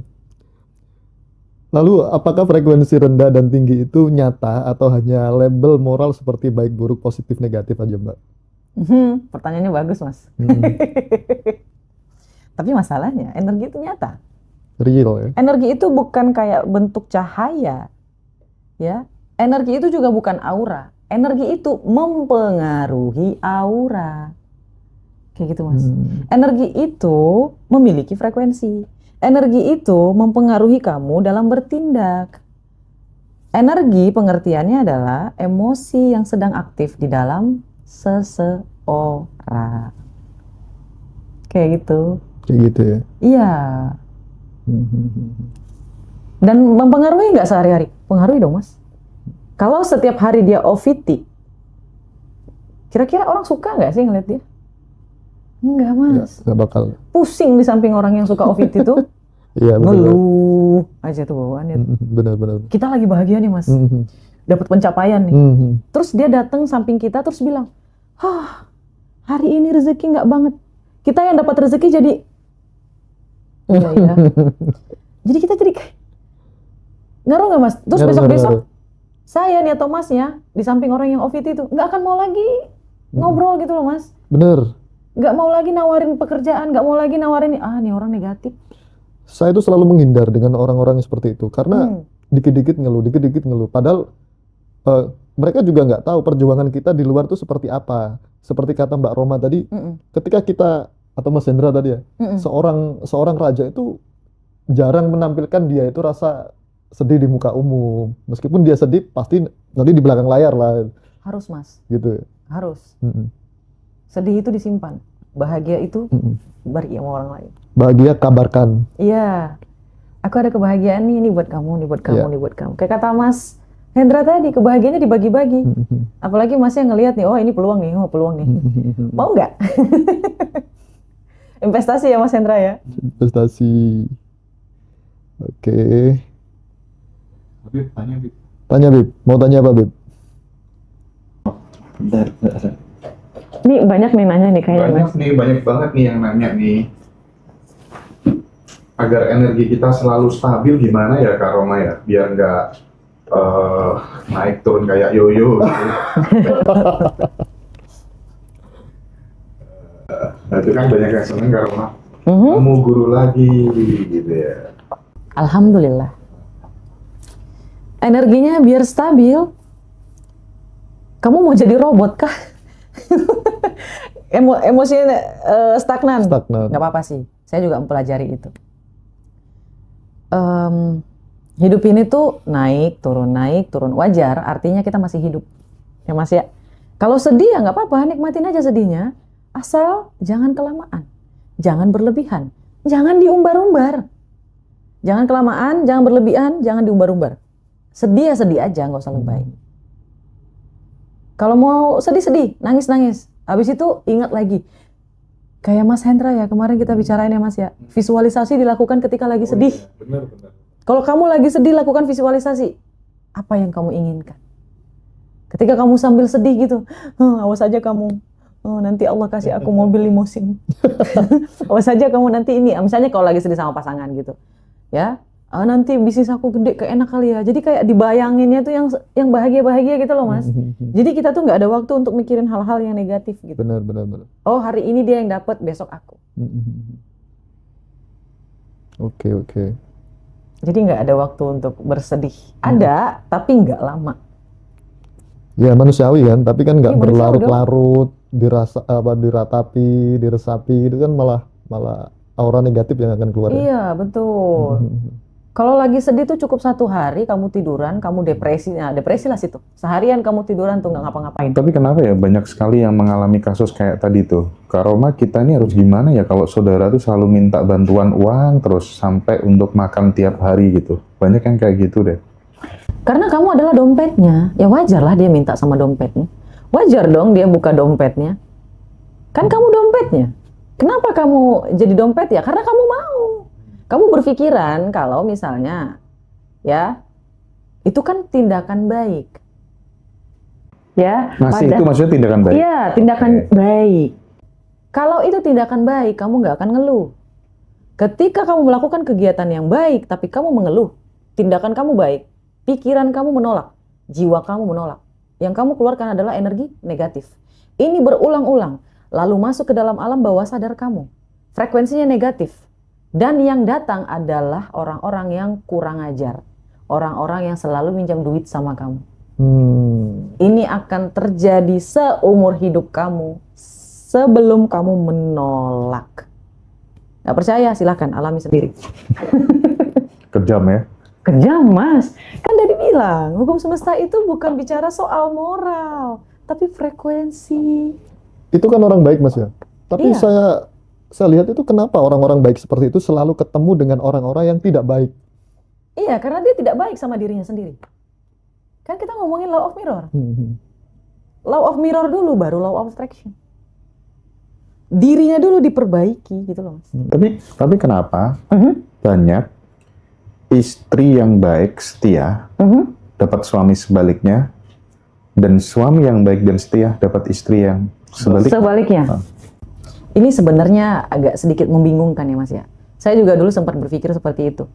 Lalu apakah frekuensi rendah dan tinggi itu nyata atau hanya label moral seperti baik, buruk, positif, negatif aja Mbak? Pertanyaannya bagus Mas. Tapi masalahnya energi itu nyata. Real ya. Energi itu bukan kayak bentuk cahaya. Ya. Energi itu juga bukan aura. Energi itu mempengaruhi aura. Kayak gitu Mas. Energi itu memiliki frekuensi. Energi itu mempengaruhi kamu dalam bertindak. Energi pengertiannya adalah emosi yang sedang aktif di dalam seseorang. Kayak gitu. Kayak gitu ya. Iya. Dan mempengaruhi nggak sehari-hari? Pengaruhi dong, Mas. Kalau setiap hari dia OVT, kira-kira orang suka nggak sih ngeliat dia? Enggak, Mas. Nggak bakal. Pusing di samping orang yang suka OVT tuh. Iya, betul. Ngeluh aja tuh bawaannya. Benar-benar. Kita lagi bahagia nih, Mas. Dapat pencapaian nih. Terus dia datang samping kita terus bilang, hari ini rezeki nggak banget. Kita yang dapat rezeki jadi, iya. Jadi kita jadi kayak, ngaruh nggak, Mas? Terus besok-besok saya nih atau Masnya di samping orang yang OVT itu nggak akan mau lagi ngobrol gitu loh, Mas. Bener. Nggak mau lagi nawarin pekerjaan, nggak mau lagi nawarin, nih orang negatif. Saya itu selalu menghindar dengan orang-orang yang seperti itu karena dikit-dikit ngeluh. Padahal mereka juga nggak tahu perjuangan kita di luar itu seperti apa. Seperti kata Mbak Roma tadi, ketika kita atau Mas Hendra tadi ya, seorang raja itu jarang menampilkan dia itu rasa sedih di muka umum. Meskipun dia sedih, pasti nanti di belakang layar lah. Harus, Mas. Gitu. Harus. Sedih itu disimpan, bahagia itu bagi sama orang lain. Bahagia kabarkan. Iya, aku ada kebahagiaan nih, ini buat kamu, ini buat kamu, ini buat kamu. Kayak kata Mas Hendra tadi, kebahagiaannya dibagi-bagi. Apalagi Masnya ngelihat nih, ini peluang nih, peluang nih. Mau nggak? Investasi ya Mas Hendra ya? Investasi. Oke. Bib, tanya Bib. Tanya Bib, mau tanya apa Bib? Bentar. Nih banyak nih nanya nih kayaknya. Banyak banget nih yang nanya nih. Agar energi kita selalu stabil gimana ya Kak Roma ya? Biar nggak naik turun kayak yoyo gitu. Nah itu kan banyak yang seneng Kak Roma. Kamu guru lagi gitu ya. Alhamdulillah. Energinya biar stabil. Kamu mau jadi robot kah? Emosinya stagnan. Nggak apa-apa sih. Saya juga mempelajari itu. Hidup ini tuh naik turun. Wajar, artinya kita masih hidup. Ya Mas ya. Kalau sedih ya nggak apa-apa, nikmatin aja sedihnya. Asal jangan kelamaan. Jangan berlebihan. Jangan diumbar-umbar. Jangan kelamaan, jangan berlebihan, jangan diumbar-umbar. Sedih ya sedih aja, nggak usah lebay. Kalau mau sedih-sedih, nangis-nangis. Habis itu ingat lagi. Kayak Mas Hendra ya, kemarin kita bicarain ya Mas ya. Visualisasi dilakukan ketika lagi sedih. Benar. Kalau kamu lagi sedih, lakukan visualisasi. Apa yang kamu inginkan? Ketika kamu sambil sedih gitu, awas aja kamu. Nanti Allah kasih aku mobil limusin. Awas aja kamu nanti ini. Misalnya kalau lagi sedih sama pasangan gitu. Ya, nanti bisnis aku gede, kayak enak kali ya. Jadi kayak dibayanginnya tuh yang bahagia-bahagia gitu loh Mas. Jadi kita tuh nggak ada waktu untuk mikirin hal-hal yang negatif gitu. Benar. Oh hari ini dia yang dapat, besok aku. Oke. Jadi nggak ada waktu untuk bersedih. Ada, tapi nggak lama. Ya manusiawi kan, tapi kan nggak Iya, berlarut-larut, diratapi, diresapi, itu kan malah aura negatif yang akan keluar. Iya betul. Kalau lagi sedih tuh cukup 1 hari kamu tiduran, kamu depresi. Nah depresi lah situ. Seharian kamu tiduran tuh nggak ngapa-ngapain. Tapi kenapa ya banyak sekali yang mengalami kasus kayak tadi tuh? Kak Roma, kita ini harus gimana ya kalau saudara tuh selalu minta bantuan uang terus sampai untuk makan tiap hari gitu. Banyak yang kayak gitu deh. Karena kamu adalah dompetnya, ya wajar lah dia minta sama dompetnya. Wajar dong dia buka dompetnya. Kan kamu dompetnya. Kenapa kamu jadi dompet ya? Karena kamu mau. Kamu berpikiran kalau misalnya, ya, itu kan tindakan baik. Ya, itu maksudnya tindakan baik? Iya, tindakan baik. Kalau itu tindakan baik, kamu nggak akan ngeluh. Ketika kamu melakukan kegiatan yang baik, tapi kamu mengeluh, tindakan kamu baik, pikiran kamu menolak, jiwa kamu menolak. Yang kamu keluarkan adalah energi negatif. Ini berulang-ulang, lalu masuk ke dalam alam bawah sadar kamu. Frekuensinya negatif. Dan yang datang adalah orang-orang yang kurang ajar. Orang-orang yang selalu minjam duit sama kamu. Ini akan terjadi seumur hidup kamu sebelum kamu menolak. Gak percaya? Silahkan alami sendiri. Kejam ya? Kejam Mas. Kan dari bilang, hukum semesta itu bukan bicara soal moral, tapi frekuensi. Itu kan orang baik, Mas, ya. Tapi Iya. saya lihat itu kenapa orang-orang baik seperti itu selalu ketemu dengan orang-orang yang tidak baik. Iya, karena dia tidak baik sama dirinya sendiri. Kan kita ngomongin law of mirror. Law of mirror dulu, baru law of attraction. Dirinya dulu diperbaiki gitu loh, Mas. Tapi kenapa banyak istri yang baik setia dapat suami sebaliknya, dan suami yang baik dan setia dapat istri yang Sebaliknya. Ini sebenarnya agak sedikit membingungkan ya, Mas ya. Saya juga dulu sempat berpikir seperti itu.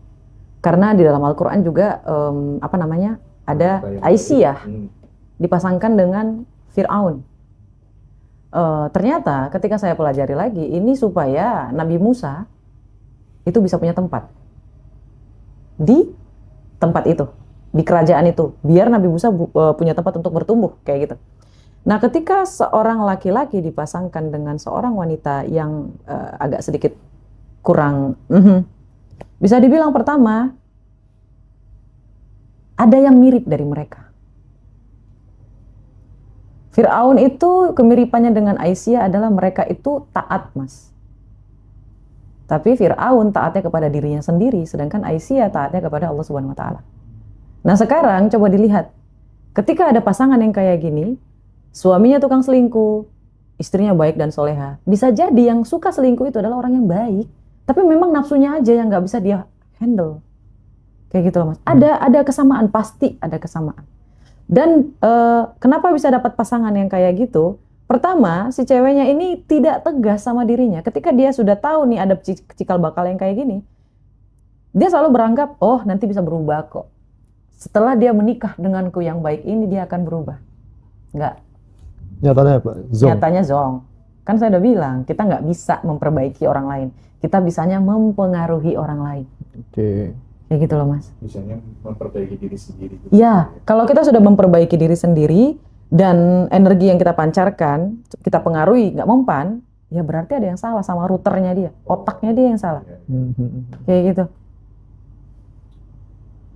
Karena di dalam Al-Qur'an juga ada Aisyah dipasangkan dengan Fir'aun. Ternyata ketika saya pelajari lagi, ini supaya Nabi Musa itu bisa punya tempat di tempat itu, di kerajaan itu, biar Nabi Musa punya tempat untuk bertumbuh kayak gitu. Nah, ketika seorang laki-laki dipasangkan dengan seorang wanita yang agak sedikit kurang, bisa dibilang pertama ada yang mirip dari mereka. Fir'aun itu kemiripannya dengan Aisyah adalah mereka itu taat, Mas. Tapi Fir'aun taatnya kepada dirinya sendiri, sedangkan Aisyah taatnya kepada Allah Subhanahu wa Ta'ala. Nah, sekarang coba dilihat, ketika ada pasangan yang kayak gini, suaminya tukang selingkuh, istrinya baik dan soleha, bisa jadi yang suka selingkuh itu adalah orang yang baik, tapi memang nafsunya aja yang nggak bisa dia handle. Kayak gitu loh, Mas. Ada kesamaan, pasti ada kesamaan. Dan kenapa bisa dapat pasangan yang kayak gitu? Pertama, si ceweknya ini tidak tegas sama dirinya. Ketika dia sudah tahu nih ada cikal bakal yang kayak gini, dia selalu beranggap, oh nanti bisa berubah kok. Setelah dia menikah denganku yang baik ini, dia akan berubah. Enggak. Nyatanya apa? Zong. Nyatanya zong. Kan saya udah bilang, kita nggak bisa memperbaiki orang lain. Kita bisanya mempengaruhi orang lain. Oke. Kayak gitu loh, Mas. Misalnya memperbaiki diri sendiri. Ya, kalau kita sudah memperbaiki diri sendiri dan energi yang kita pancarkan, kita pengaruhi nggak mempan, ya berarti ada yang salah sama routernya dia, otaknya dia yang salah. Kayak gitu.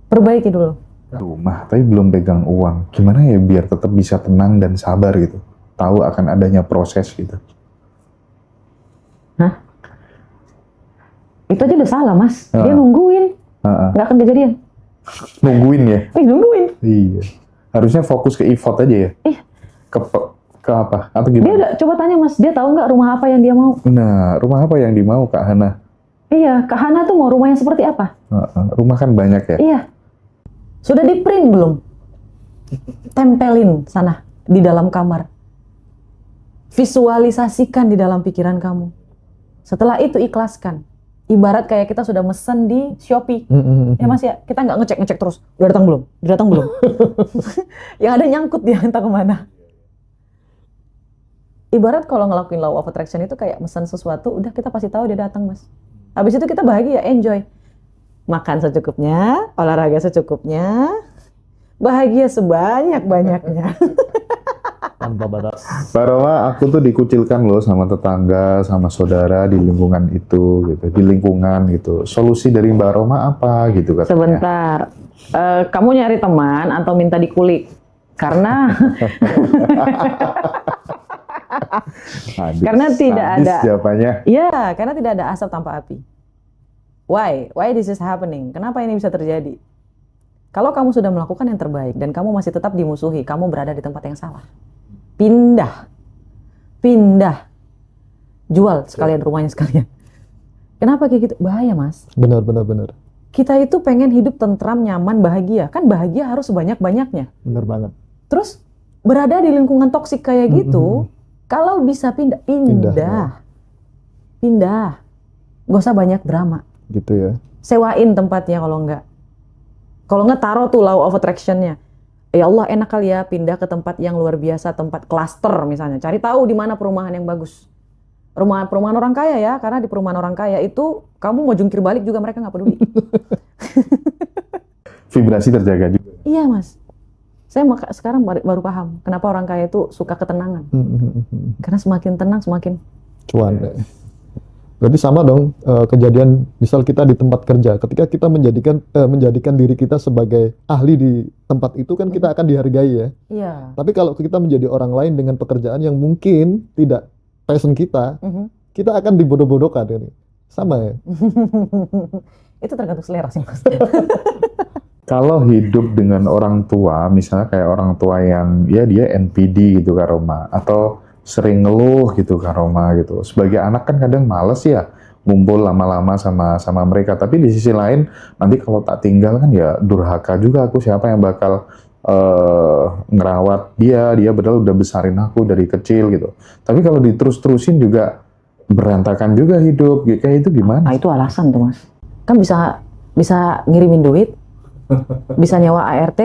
Perbaiki dulu. Rumah, tapi belum pegang uang. Gimana ya biar tetap bisa tenang dan sabar gitu? Tahu akan adanya proses gitu. Hah? Itu aja udah salah, Mas. Dia nungguin. Nggak akan kejadian. Nungguin ya? Nungguin. Iya. Harusnya fokus ke effort aja ya? Iya. Ke apa? Atau gimana? Dia udah, coba tanya, Mas, dia tahu nggak rumah apa yang dia mau? Nah, rumah apa yang dimau Kak Hana? Iya, Kak Hana tuh mau rumah yang seperti apa? Rumah kan banyak ya? Iya. Sudah di print belum? Tempelin sana, di dalam kamar. Visualisasikan di dalam pikiran kamu. Setelah itu ikhlaskan. Ibarat kayak kita sudah mesen di Shopee. Ya Mas ya, kita nggak ngecek terus. Udah datang belum? Udah datang belum? Yang ada nyangkut dia entah kemana. Ibarat kalau ngelakuin law of attraction itu kayak mesen sesuatu, udah kita pasti tahu dia datang, Mas. Habis itu kita bahagia, enjoy. Makan secukupnya, olahraga secukupnya, bahagia sebanyak-banyaknya. Tanpa batas. Pak Roma, aku tuh dikucilkan loh sama tetangga, sama saudara di lingkungan itu, gitu, di lingkungan gitu. Solusi dari Mbak Roma apa gitu katanya? Sebentar, kamu nyari teman atau minta dikulik? Karena karena tidak ada. Jawabannya. Ya, karena tidak ada asap tanpa api. Why? Why this is happening? Kenapa ini bisa terjadi? Kalau kamu sudah melakukan yang terbaik dan kamu masih tetap dimusuhi, kamu berada di tempat yang salah. Pindah, jual sekalian rumahnya sekalian. Kenapa kayak gitu? Bahaya, Mas. Benar. Kita itu pengen hidup tentram, nyaman, bahagia. Kan bahagia harus sebanyak-banyaknya. Benar banget. Terus berada di lingkungan toksik kayak gitu, kalau bisa pindah. Gak usah banyak drama. Gitu ya. Sewain tempatnya kalau enggak. Kalau enggak taruh tuh law of attraction-nya. Ya Allah, enak kali ya pindah ke tempat yang luar biasa, tempat klaster misalnya. Cari tahu di mana perumahan yang bagus. Perumahan orang kaya ya, karena di perumahan orang kaya itu kamu mau jungkir balik juga mereka nggak peduli. Vibrasi terjaga juga. Iya, Mas. Saya sekarang baru paham kenapa orang kaya itu suka ketenangan. Karena semakin tenang semakin cuan. Berarti sama dong kejadian misal kita di tempat kerja, ketika kita menjadikan diri kita sebagai ahli di tempat itu kan kita akan dihargai ya. Iya. Tapi kalau kita menjadi orang lain dengan pekerjaan yang mungkin tidak passion kita, kita akan dibodoh-bodohkan ini. Sama ya. Itu tergantung selera sih Mas. Kalau hidup dengan orang tua, misalnya kayak orang tua yang ya dia NPD gitu Kak Roma, atau sering ngeluh gitu Kak Roma gitu. Sebagai anak kan kadang males ya ngumpul lama-lama sama mereka. Tapi di sisi lain nanti kalau tak tinggal kan ya durhaka juga aku, siapa yang bakal ngerawat dia padahal udah besarin aku dari kecil gitu. Tapi kalau diterus-terusin juga berantakan juga hidup. Kayak itu gimana? Nah, itu alasan tuh Mas. Kan bisa ngirimin duit, bisa nyewa ART,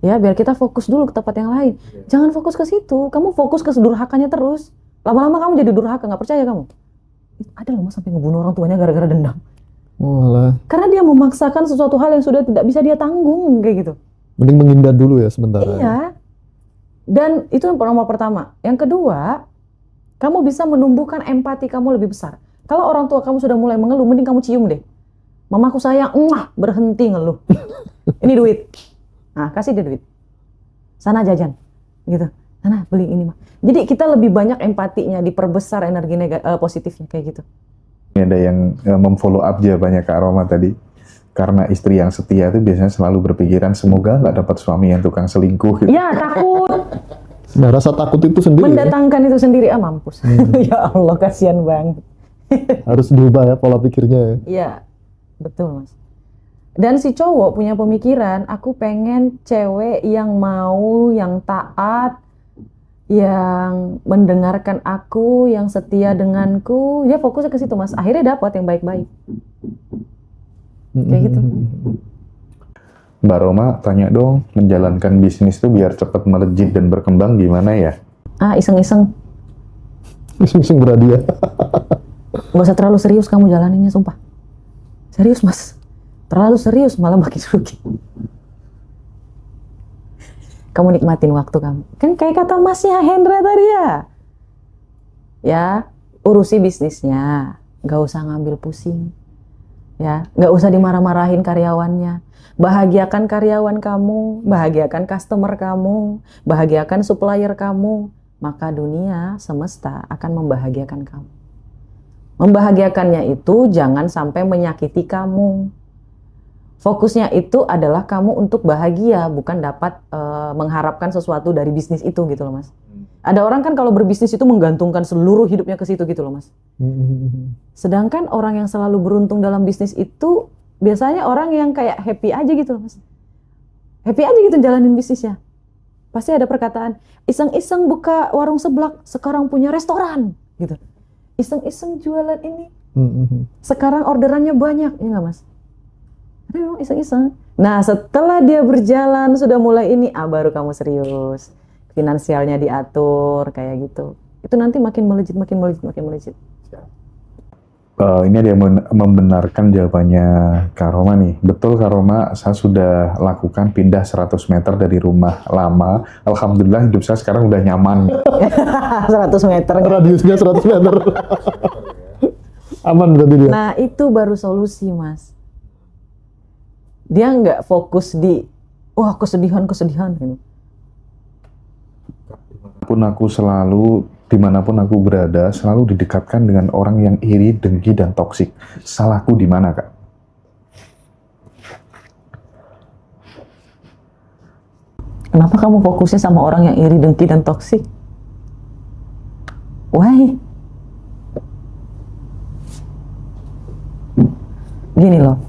ya biar kita fokus dulu ke tempat yang lain. Jangan fokus ke situ, kamu fokus ke durhakanya terus. Lama-lama kamu jadi durhaka, nggak percaya kamu? Ada loh Mas sampai ngebunuh orang tuanya gara-gara dendam. Walah. Karena dia memaksakan sesuatu hal yang sudah tidak bisa dia tanggung, kayak gitu. Mending menghindar dulu ya sementara. Iya. Dan itu yang nomor pertama. Yang kedua, kamu bisa menumbuhkan empati kamu lebih besar. Kalau orang tua kamu sudah mulai mengeluh, mending kamu cium deh. Mamaku sayang, berhenti ngeluh. Ini duit. Nah, kasih dia duit. Sana jajan. Gitu. Sana beli ini mah. Jadi kita lebih banyak empatinya, diperbesar energi positifnya kayak gitu. Ada yang memfollow up jawabannya Kak Roma tadi. Karena istri yang setia itu biasanya selalu berpikiran semoga nggak dapat suami yang tukang selingkuh. Gitu. Ya, takut. Nah, rasa takut itu sendiri mendatangkan itu sendiri, mampus. Ya Allah, kasihan banget. Harus diubah ya pola pikirnya ya. Iya, betul Mas. Dan si cowok punya pemikiran, aku pengen cewek yang mau, yang taat, yang mendengarkan aku, yang setia denganku. Dia fokusnya ke situ Mas. Akhirnya dapat yang baik-baik. Kayak gitu. Mbak Roma, tanya dong, menjalankan bisnis itu biar cepat melejit dan berkembang gimana ya? Iseng-iseng. Iseng-iseng berhadiah. Nggak usah terlalu serius kamu jalaninnya, sumpah. Serius Mas. Terlalu serius malah makin rugi. Kamu nikmatin waktu kamu. Kan kayak kata Masnya Hendra tadi ya. Ya, urusi bisnisnya. Nggak usah ngambil pusing. Ya, nggak usah dimarah-marahin karyawannya. Bahagiakan karyawan kamu, bahagiakan customer kamu, bahagiakan supplier kamu. Maka dunia semesta akan membahagiakan kamu. Membahagiakannya itu jangan sampai menyakiti kamu. Fokusnya itu adalah kamu untuk bahagia, bukan dapat mengharapkan sesuatu dari bisnis itu gitu loh Mas. Ada orang kan kalau berbisnis itu menggantungkan seluruh hidupnya ke situ gitu loh Mas. Sedangkan orang yang selalu beruntung dalam bisnis itu biasanya orang yang kayak happy aja gitu loh Mas. Happy aja gitu jalanin bisnisnya. Pasti ada perkataan, iseng-iseng buka warung seblak, sekarang punya restoran gitu. Iseng-iseng jualan ini, sekarang orderannya banyak, ya nggak Mas? Memang iseng-iseng. Nah, setelah dia berjalan sudah mulai ini, baru kamu serius. Finansialnya diatur kayak gitu. Itu nanti makin melejit. Ini ada yang membenarkan jawabannya Kak Roma nih. Betul Kak Roma, saya sudah lakukan pindah 100 meter dari rumah lama. Alhamdulillah hidup saya sekarang udah nyaman. 100 meter. Radiusnya 100 meter. Aman berarti dia. Nah, itu baru solusi Mas. Dia nggak fokus di kesedihan gitu. Dimanapun aku berada, selalu didekatkan dengan orang yang iri, dengki, dan toksik. Salahku di mana, Kak? Kenapa kamu fokusnya sama orang yang iri, dengki, dan toksik? Why? Gini loh,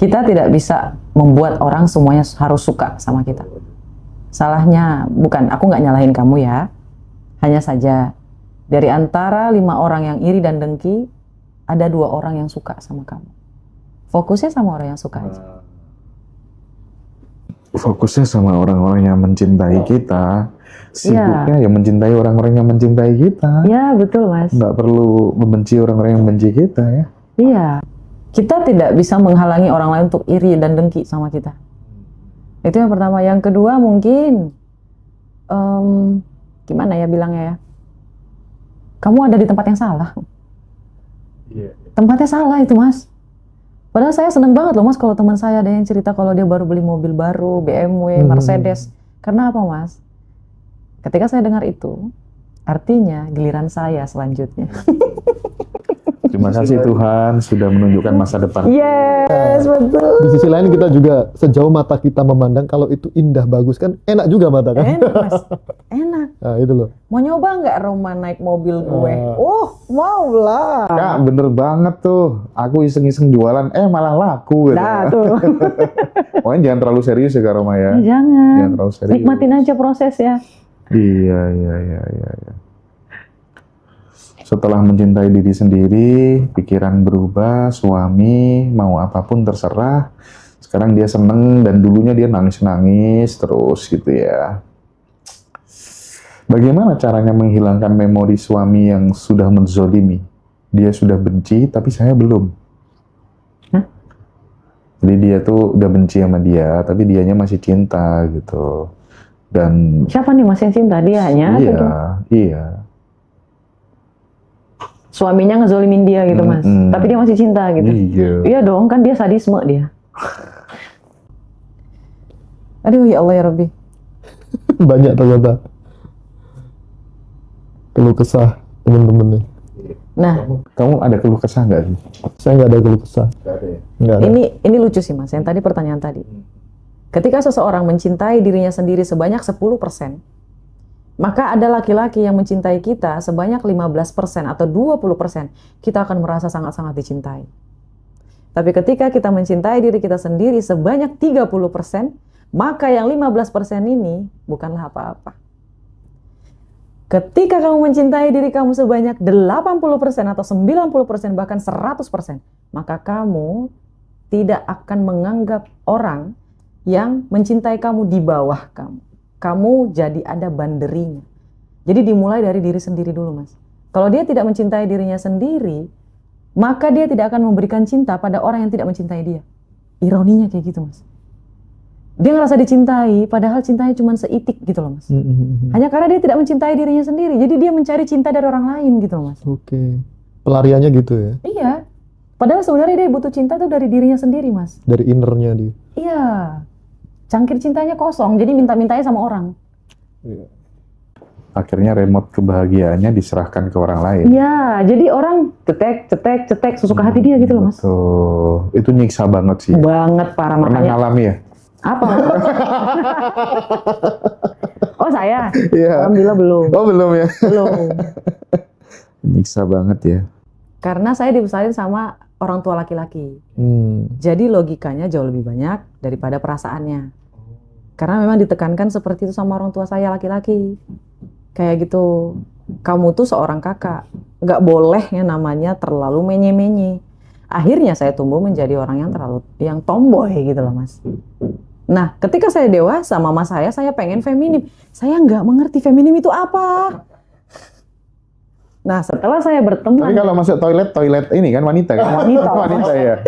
kita tidak bisa membuat orang semuanya harus suka sama kita. Salahnya, aku nggak nyalahin kamu ya. Hanya saja, dari antara 5 orang yang iri dan dengki, ada 2 orang yang suka sama kamu. Fokusnya sama orang yang suka aja. Fokusnya sama orang-orang yang mencintai kita. Sibuknya ya mencintai orang-orang yang mencintai kita. Iya, betul Mas. Nggak perlu membenci orang-orang yang benci kita ya. Iya. Kita tidak bisa menghalangi orang lain untuk iri dan dengki sama kita. Itu yang pertama. Yang kedua mungkin, gimana ya bilangnya ya? kamu ada di tempat yang salah. Tempatnya salah itu, Mas. Padahal saya seneng banget loh, Mas, kalau teman saya ada yang cerita kalau dia baru beli mobil baru, BMW, Mercedes. Karena apa, Mas? Ketika saya dengar itu, artinya giliran saya selanjutnya. Terima kasih Tuhan sudah menunjukkan masa depan. Yes, betul. Di sisi lain kita juga sejauh mata kita memandang kalau itu indah bagus kan enak juga mata kan. Enak, Mas. Enak. Nah itu loh. Mau nyoba nggak Roma naik mobil gue? Mau lah. Kak, bener banget tuh. Aku iseng-iseng jualan, malah laku gitu. Nah, tuh. Pokoknya jangan terlalu serius ya Kak Roma ya. Jangan. Jangan terlalu serius. Nikmatin aja prosesnya. Iya. Setelah mencintai diri sendiri, pikiran berubah, suami mau apapun terserah. Sekarang dia seneng dan dulunya dia nangis-nangis terus gitu ya. Bagaimana caranya menghilangkan memori suami yang sudah menzolimi? Dia sudah benci, tapi saya belum. Hah? Jadi dia tuh udah benci sama dia, tapi dianya masih cinta gitu. Dan Siapa nih Mas yang cinta? Dianya? atau dia? iya. Suaminya ngezolimin dia gitu, Mas. Tapi dia masih cinta gitu. Iya. Iya dong, kan dia sadisme dia. Aduh, ya Allah ya Rabbi. Banyak ternyata keluh kesah temen-temen nih. Nah, Kamu ada keluh kesah nggak sih? Saya nggak ada keluh kesah. Nggak ada ya? Nggak ada. ini lucu sih, Mas. Yang tadi pertanyaan tadi. Ketika seseorang mencintai dirinya sendiri sebanyak 10%, maka ada laki-laki yang mencintai kita sebanyak 15% atau 20%, kita akan merasa sangat-sangat dicintai. Tapi ketika kita mencintai diri kita sendiri sebanyak 30%, maka yang 15% ini bukanlah apa-apa. Ketika kamu mencintai diri kamu sebanyak 80% atau 90% bahkan 100%, maka kamu tidak akan menganggap orang yang mencintai kamu di bawah kamu. Kamu jadi ada banderinya. Jadi dimulai dari diri sendiri dulu, Mas. Kalau dia tidak mencintai dirinya sendiri, maka dia tidak akan memberikan cinta pada orang yang tidak mencintai dia. Ironinya kayak gitu, Mas. Dia ngerasa dicintai, padahal cintanya cuma seitik gitu loh, Mas. Hanya karena dia tidak mencintai dirinya sendiri, jadi dia mencari cinta dari orang lain gitu loh, Mas. Oke. Pelariannya gitu ya. Iya. Padahal sebenarnya dia butuh cinta tuh dari dirinya sendiri, Mas. Dari innernya dia. Iya. Cangkir cintanya kosong, jadi minta-mintanya sama orang. Akhirnya remote kebahagiaannya diserahkan ke orang lain. Iya, jadi orang cetek sesuka hati dia gitu loh, Mas. Betul. Itu nyiksa banget sih. Banget parah, Pernah makanya. ngalami ya? Apa? Oh, saya? Iya. Alhamdulillah belum. Oh belum ya? Belum. Nyiksa banget ya. Karena saya dibesarin sama orang tua laki-laki. Jadi logikanya jauh lebih banyak daripada perasaannya. Karena memang ditekankan seperti itu sama orang tua saya laki-laki. Kayak gitu. Kamu tuh seorang kakak. Nggak boleh yang namanya terlalu menye-menye. Akhirnya saya tumbuh menjadi orang yang tomboy gitu loh, Mas. Nah, ketika saya dewasa, mama saya pengen feminim. Saya nggak mengerti feminim itu apa. Nah, setelah saya berteman. Tapi kalau masuk toilet ini kan wanita kan? Wanita ya.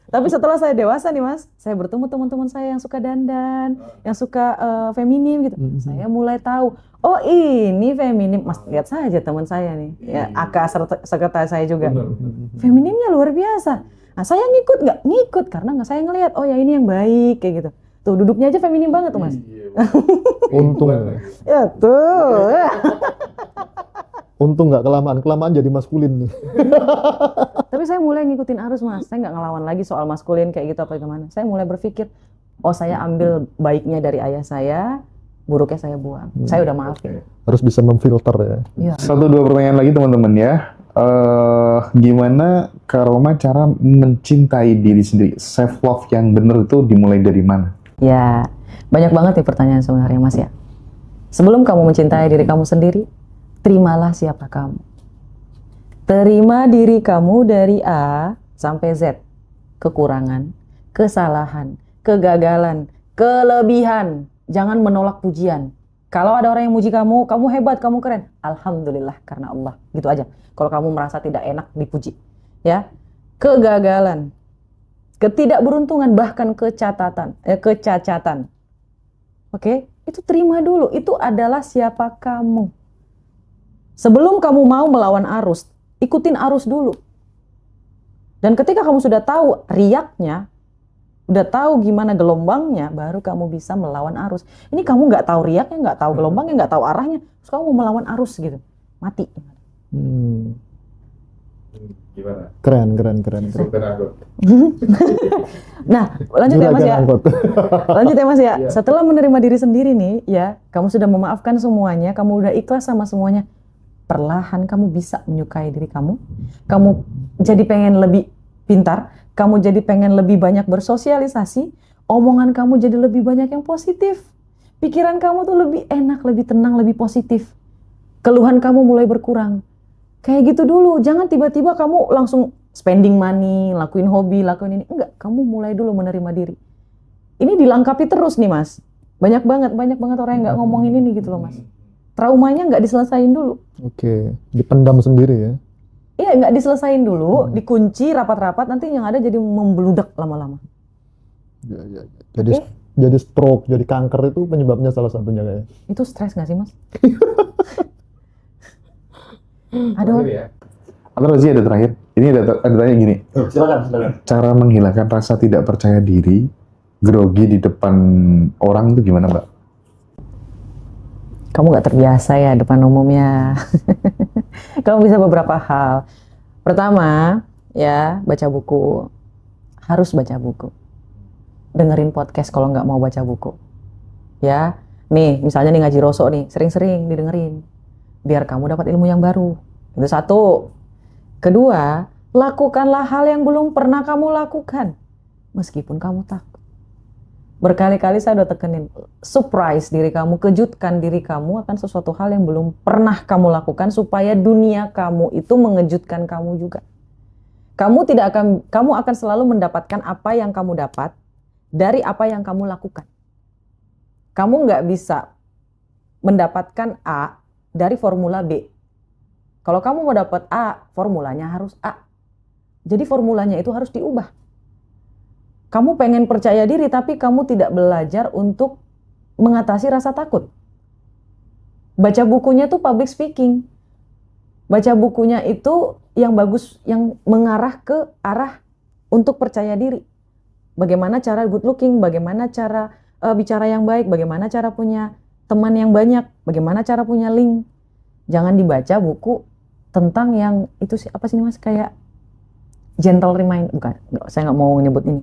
Tapi setelah saya dewasa nih, Mas, saya bertemu teman-teman saya yang suka dandan, yang suka feminim gitu. Saya mulai tahu, oh ini feminim. Mas, lihat saja teman saya nih, ya akak sekretaris saya juga. Feminimnya luar biasa. Nah, saya ngikut nggak? Ngikut, karena nggak saya ngelihat, oh ya ini yang baik, kayak gitu. Tuh, duduknya aja feminim banget tuh, Mas. Untung. Ya tuh. Untung nggak kelamaan jadi maskulin. Tapi saya mulai ngikutin arus, Mas. Saya nggak ngelawan lagi soal maskulin kayak gitu apa gimana. Saya mulai berpikir, oh saya ambil baiknya dari ayah saya, buruknya saya buang. Saya udah maafin. Harus bisa memfilter ya. Iya. 1-2 pertanyaan lagi teman-teman ya. Gimana Kak Roma cara mencintai diri sendiri? Self love yang benar itu dimulai dari mana? Ya, banyak banget nih pertanyaan sebenarnya, Mas ya. Sebelum kamu mencintai diri kamu sendiri, terimalah siapa kamu. Terima diri kamu dari A sampai Z. Kekurangan, kesalahan, kegagalan, kelebihan. Jangan menolak pujian. Kalau ada orang yang muji kamu, kamu hebat, kamu keren. Alhamdulillah karena Allah. Gitu aja. Kalau kamu merasa tidak enak dipuji. Ya. Kegagalan, ketidakberuntungan, bahkan kecacatan. Oke? Itu terima dulu. Itu adalah siapa kamu. Sebelum kamu mau melawan arus, ikutin arus dulu. Dan ketika kamu sudah tahu riaknya, udah tahu gimana gelombangnya, baru kamu bisa melawan arus. Ini kamu nggak tahu riaknya, nggak tahu gelombangnya, nggak tahu arahnya, terus kamu mau melawan arus gitu, mati. Gimana? Keren. Nah, lanjut ya Mas ya. Angkot. Lanjut ya Mas ya. Setelah menerima diri sendiri nih, ya, kamu sudah memaafkan semuanya, kamu udah ikhlas sama semuanya. Perlahan kamu bisa menyukai diri kamu. Kamu jadi pengen lebih pintar, kamu jadi pengen lebih banyak bersosialisasi, omongan kamu jadi lebih banyak yang positif. Pikiran kamu tuh lebih enak, lebih tenang, lebih positif. Keluhan kamu mulai berkurang. Kayak gitu dulu, jangan tiba-tiba kamu langsung spending money, lakuin hobi, lakuin ini. Enggak, kamu mulai dulu menerima diri. Ini dilengkapi terus nih Mas. Banyak banget orang yang nggak ngomongin ini gitu loh Mas. Traumanya nggak diselesain dulu. Oke, dipendam sendiri ya. Iya, nggak diselesain dulu, dikunci rapat-rapat, nanti yang ada jadi membludak lama-lama. Ya. Jadi stroke, jadi kanker itu penyebabnya salah satunya kayak. Itu stres nggak sih Mas? Aduh. Atau Rozi ada terakhir. Ini ada tanya gini. Silakan. Cara menghilangkan rasa tidak percaya diri, grogi di depan orang itu gimana, Mbak? Kamu nggak terbiasa ya depan umumnya. Kamu bisa beberapa hal. Pertama, ya baca buku. Harus baca buku. Dengerin podcast kalau nggak mau baca buku. Ya, nih misalnya nih ngaji Roso nih, sering-sering didengerin. Biar kamu dapat ilmu yang baru. Itu satu. Kedua, lakukanlah hal yang belum pernah kamu lakukan. Meskipun kamu takut. Berkali-kali saya udah tekenin, surprise diri kamu, kejutkan diri kamu akan sesuatu hal yang belum pernah kamu lakukan supaya dunia kamu itu mengejutkan kamu juga. Kamu akan selalu mendapatkan apa yang kamu dapat dari apa yang kamu lakukan. Kamu nggak bisa mendapatkan A dari formula B. Kalau kamu mau dapat A, formulanya harus A. Jadi formulanya itu harus diubah. Kamu pengen percaya diri tapi kamu tidak belajar untuk mengatasi rasa takut. Baca bukunya tuh public speaking. Baca bukunya itu yang bagus, yang mengarah ke arah untuk percaya diri. Bagaimana cara good looking, bagaimana cara bicara yang baik, bagaimana cara punya teman yang banyak, bagaimana cara punya link. Jangan dibaca buku tentang yang itu apa sih Mas, kayak gentle remind, bukan, saya nggak mau nyebut ini.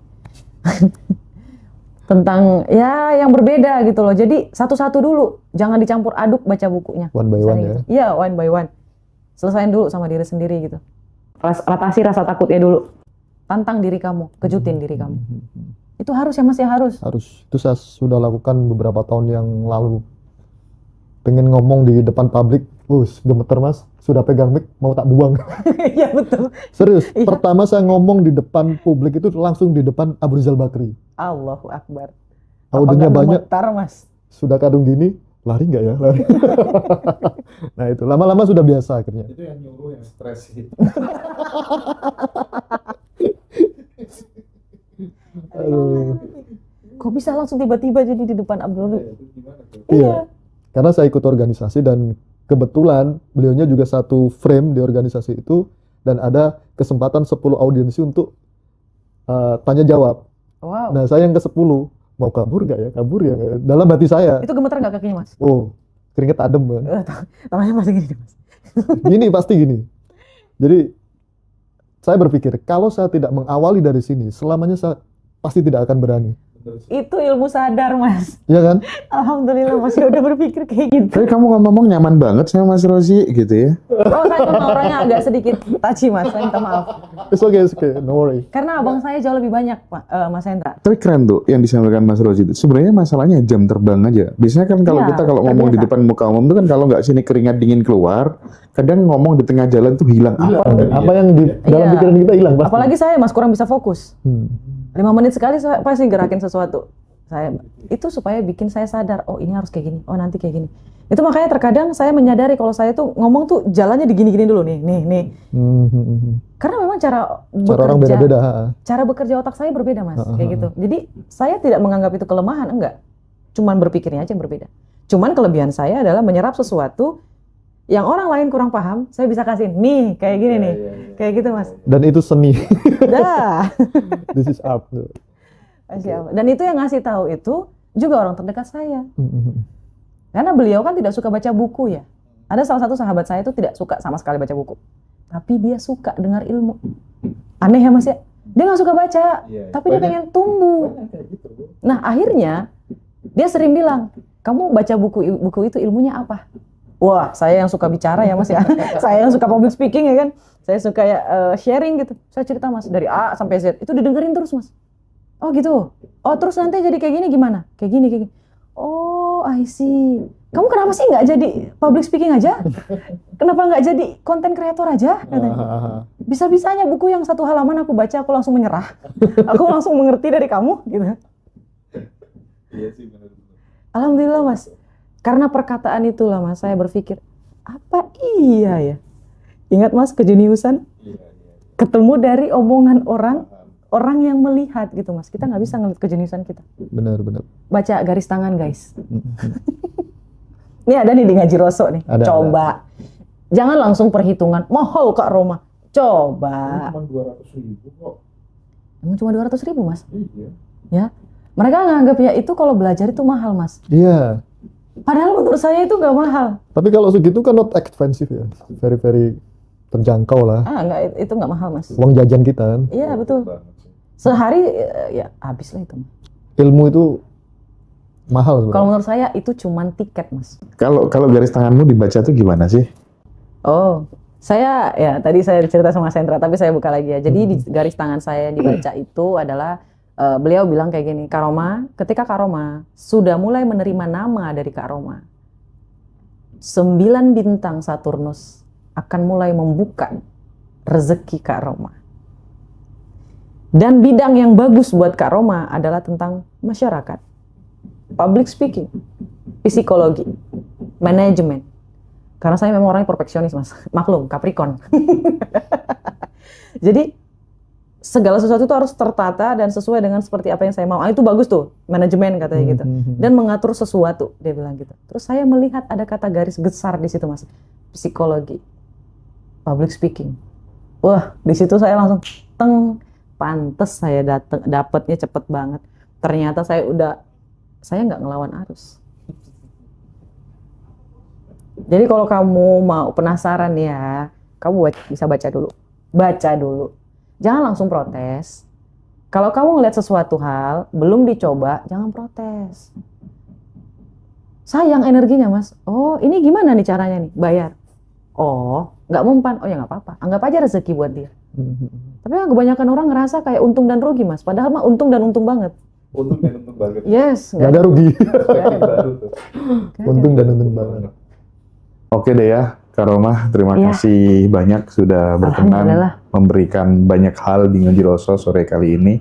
Tentang ya yang berbeda gitu loh. Jadi satu-satu dulu, jangan dicampur aduk baca bukunya. One by one ya. Gitu. Iya, one by one. Selesain dulu sama diri sendiri gitu. Atasi rasa takutnya dulu. Tantang diri kamu, kejutin diri kamu. Itu harus ya Mas ya, harus. Harus. Itu saya sudah lakukan beberapa tahun yang lalu. Pengen ngomong di depan publik, gemeter Mas. Sudah pegang mic, mau tak buang. Iya betul. Serius, Iya. pertama saya ngomong di depan publik itu langsung di depan Abu Rizal Bakri. Allahu Akbar. Audionya banyak. Gemetar Mas. Sudah kadung gini, lari nggak ya? Lari. Nah itu, lama-lama sudah biasa akhirnya. Itu yang nyuruh yang stres sih. Aduh. Kok bisa langsung tiba-tiba jadi di depan Abdul? Iya. Karena saya ikut organisasi dan kebetulan beliaunya juga satu frame di organisasi itu dan ada kesempatan 10 audiensi untuk tanya jawab. Wow. Nah saya yang ke-10, mau kabur nggak ya? Kabur ya nggak ya? Dalam hati saya. Itu gemetar nggak kakinya Mas? Oh, keringet adem kan. Tangannya masih gini Mas. Gini pasti gini. Jadi saya berpikir kalau saya tidak mengawali dari sini, selamanya saya pasti tidak akan berani. Itu ilmu sadar Mas. Iya kan? Alhamdulillah Mas udah berpikir kayak gitu. Tapi kamu ngomong nyaman banget sama Mas Rozi gitu ya. Oh saya memang orangnya agak sedikit touchy Mas, saya minta maaf. It's okay, no worry. Karena abang saya jauh lebih banyak Pak, Mas Hendra. Tapi keren tuh yang disampaikan Mas Rozi itu. Sebenarnya masalahnya jam terbang aja. Biasanya kan kalau Iya, kita kalau ngomong di terbiasa. depan muka umum itu kan kalau nggak sini keringat dingin keluar, kadang ngomong di tengah jalan tuh hilang. Apa yang di dalam Iya. pikiran kita hilang pasti. Apalagi saya Mas kurang bisa fokus. 5 menit sekali saya pasti gerakin sesuatu. Saya itu supaya bikin saya sadar, oh ini harus kayak gini, oh nanti kayak gini. Itu makanya terkadang saya menyadari kalau saya tuh ngomong tuh jalannya digini-gini dulu nih. Karena memang cara orang bekerja, beda-beda. cara bekerja otak saya berbeda Mas, kayak gitu. Jadi saya tidak menganggap itu kelemahan, enggak. Cuman berpikirnya aja yang berbeda. Cuman kelebihan saya adalah menyerap sesuatu Yang orang lain kurang paham, saya bisa kasih nih kayak gini nih, kayak gitu mas. Dan itu seni. Dah. This is art. Dan itu yang ngasih tahu itu juga orang terdekat saya. Mhm. Karena beliau kan tidak suka baca buku ya. Ada salah satu sahabat saya itu tidak suka sama sekali baca buku. Tapi dia suka dengar ilmu. Aneh ya mas ya? Dia nggak suka baca, tapi dia pengen tumbuh. Nah akhirnya dia sering bilang, kamu baca buku itu ilmunya apa? Wah, saya yang suka bicara ya mas ya. Saya yang suka public speaking ya kan. Saya suka ya sharing gitu. Saya cerita mas dari A sampai Z. Itu didengerin terus mas. Oh gitu. Oh terus nanti jadi kayak gini gimana? Kayak gini. Oh I see. Kamu kenapa sih nggak jadi public speaking aja? Kenapa nggak jadi content creator aja? Katanya. Bisa-bisanya buku yang 1 halaman aku baca aku langsung menyerah. Aku langsung mengerti dari kamu gitu. Iya sih benar. Alhamdulillah mas. Karena perkataan itulah mas, saya berpikir, apa iya ya? Ingat mas, kejeniusan? Ketemu dari omongan orang yang melihat gitu mas. Kita nggak bisa ngeliat kejeniusan kita. Benar. Baca garis tangan guys. Ini ada nih di Ngaji Roso nih. Coba. Jangan langsung perhitungan, mahal Kak Roma. Coba. Cuma 200.000 kok. Emang cuma 200.000 mas? Iya. Ya. Mereka nganggap ya itu kalau belajar itu mahal mas. Iya. Padahal menurut saya itu nggak mahal. Tapi kalau segitu kan not expensive ya. Very terjangkau lah. Enggak, itu nggak mahal mas. Uang jajan kita kan. Iya betul. Sehari ya habis lah itu. Ilmu itu mahal sebenarnya. Kalau menurut saya itu cuman tiket mas. Kalau garis tanganmu dibaca tuh gimana sih? Oh, saya ya tadi saya cerita sama Sandra, tapi saya buka lagi ya. Jadi di garis tangan saya yang dibaca itu adalah beliau bilang kayak gini, Kak Roma, ketika Kak Roma sudah mulai menerima nama dari Kak Roma, 9 bintang Saturnus akan mulai membuka rezeki Kak Roma. Dan bidang yang bagus buat Kak Roma adalah tentang masyarakat, public speaking, psikologi, manajemen. Karena saya memang orangnya perfeksionis mas, maklum Capricorn. Jadi segala sesuatu itu harus tertata dan sesuai dengan seperti apa yang saya mau. Itu bagus tuh, manajemen katanya gitu. Dan mengatur sesuatu, dia bilang gitu. Terus saya melihat ada kata garis besar di situ mas, psikologi, public speaking. Wah, di situ saya langsung pantes saya dapetnya cepet banget. Ternyata saya nggak ngelawan arus. Jadi kalau kamu mau penasaran ya, kamu bisa baca dulu. Jangan langsung protes. Kalau kamu ngeliat sesuatu hal, belum dicoba, jangan protes. Sayang energinya mas. Oh ini gimana nih caranya nih? Bayar. Oh nggak mempan. Oh ya nggak apa-apa. Anggap aja rezeki buat dia. Tapi kebanyakan orang ngerasa kayak untung dan rugi mas. Padahal mah untung dan untung banget. Untung dan untung banget. Yes. Nggak ada rugi. Baru tuh. Untung dan untung banget. Oke deh ya. Kak Roma, terima Ya. kasih banyak sudah berkenan Alhamdulillah. memberikan banyak hal di Ngaji Roso sore kali ini.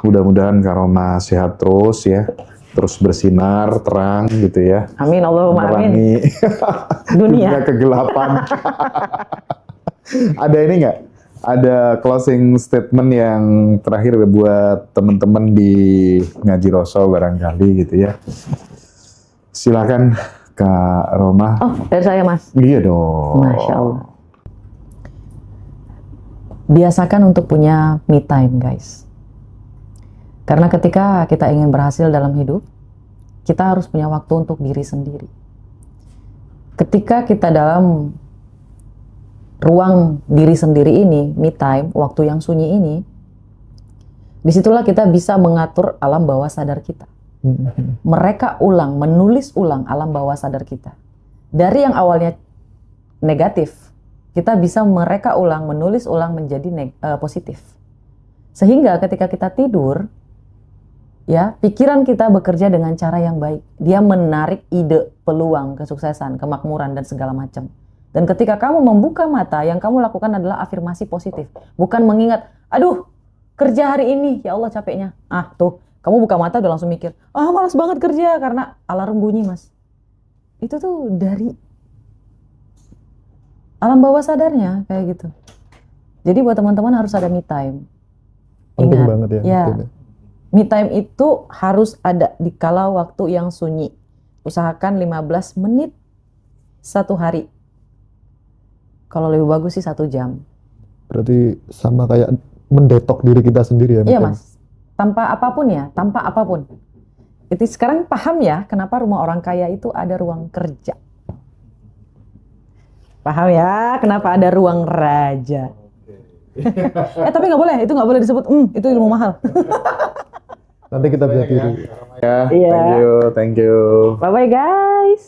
Mudah-mudahan Kak Roma sehat terus ya, terus bersinar terang gitu ya, Amin Allahumma amin. menerangi Dunia. kegelapan. Ada ini nggak? Ada closing statement yang terakhir buat teman-teman di Ngaji Roso barangkali gitu ya. Silakan. Kak Roma. Oh, dari saya mas. Iya dong. Masya Allah. Biasakan untuk punya me time guys. Karena ketika kita ingin berhasil dalam hidup, kita harus punya waktu untuk diri sendiri. Ketika kita dalam ruang diri sendiri ini, me time, waktu yang sunyi ini, disitulah kita bisa mengatur alam bawah sadar kita. Menulis ulang alam bawah sadar kita. Dari yang awalnya negatif, kita bisa menulis ulang menjadi positif. Sehingga ketika kita tidur, ya, pikiran kita bekerja dengan cara yang baik. Dia menarik ide, peluang, kesuksesan, kemakmuran, dan segala macam. Dan ketika kamu membuka mata, yang kamu lakukan adalah afirmasi positif. Bukan mengingat, aduh, kerja hari ini, ya Allah capeknya. Tuh. Kamu buka mata udah langsung mikir, malas banget kerja karena alarm bunyi mas. Itu tuh dari alam bawah sadarnya kayak gitu. Jadi buat teman-teman harus ada me time. Penting Ingat, banget ya. Ya, me time itu harus ada di kala waktu yang sunyi. Usahakan 15 menit 1 hari. Kalau lebih bagus sih 1 jam. Berarti sama kayak mendetok diri kita sendiri ya? Iya mungkin? Mas, tanpa apapun ya, tanpa apapun. Itu sekarang paham ya kenapa rumah orang kaya itu ada ruang kerja. Paham ya kenapa ada ruang raja. Tapi nggak boleh, itu nggak boleh disebut, itu ilmu mahal. Nanti kita bisa tiru. Ya, Iya. thank you. Bye-bye guys.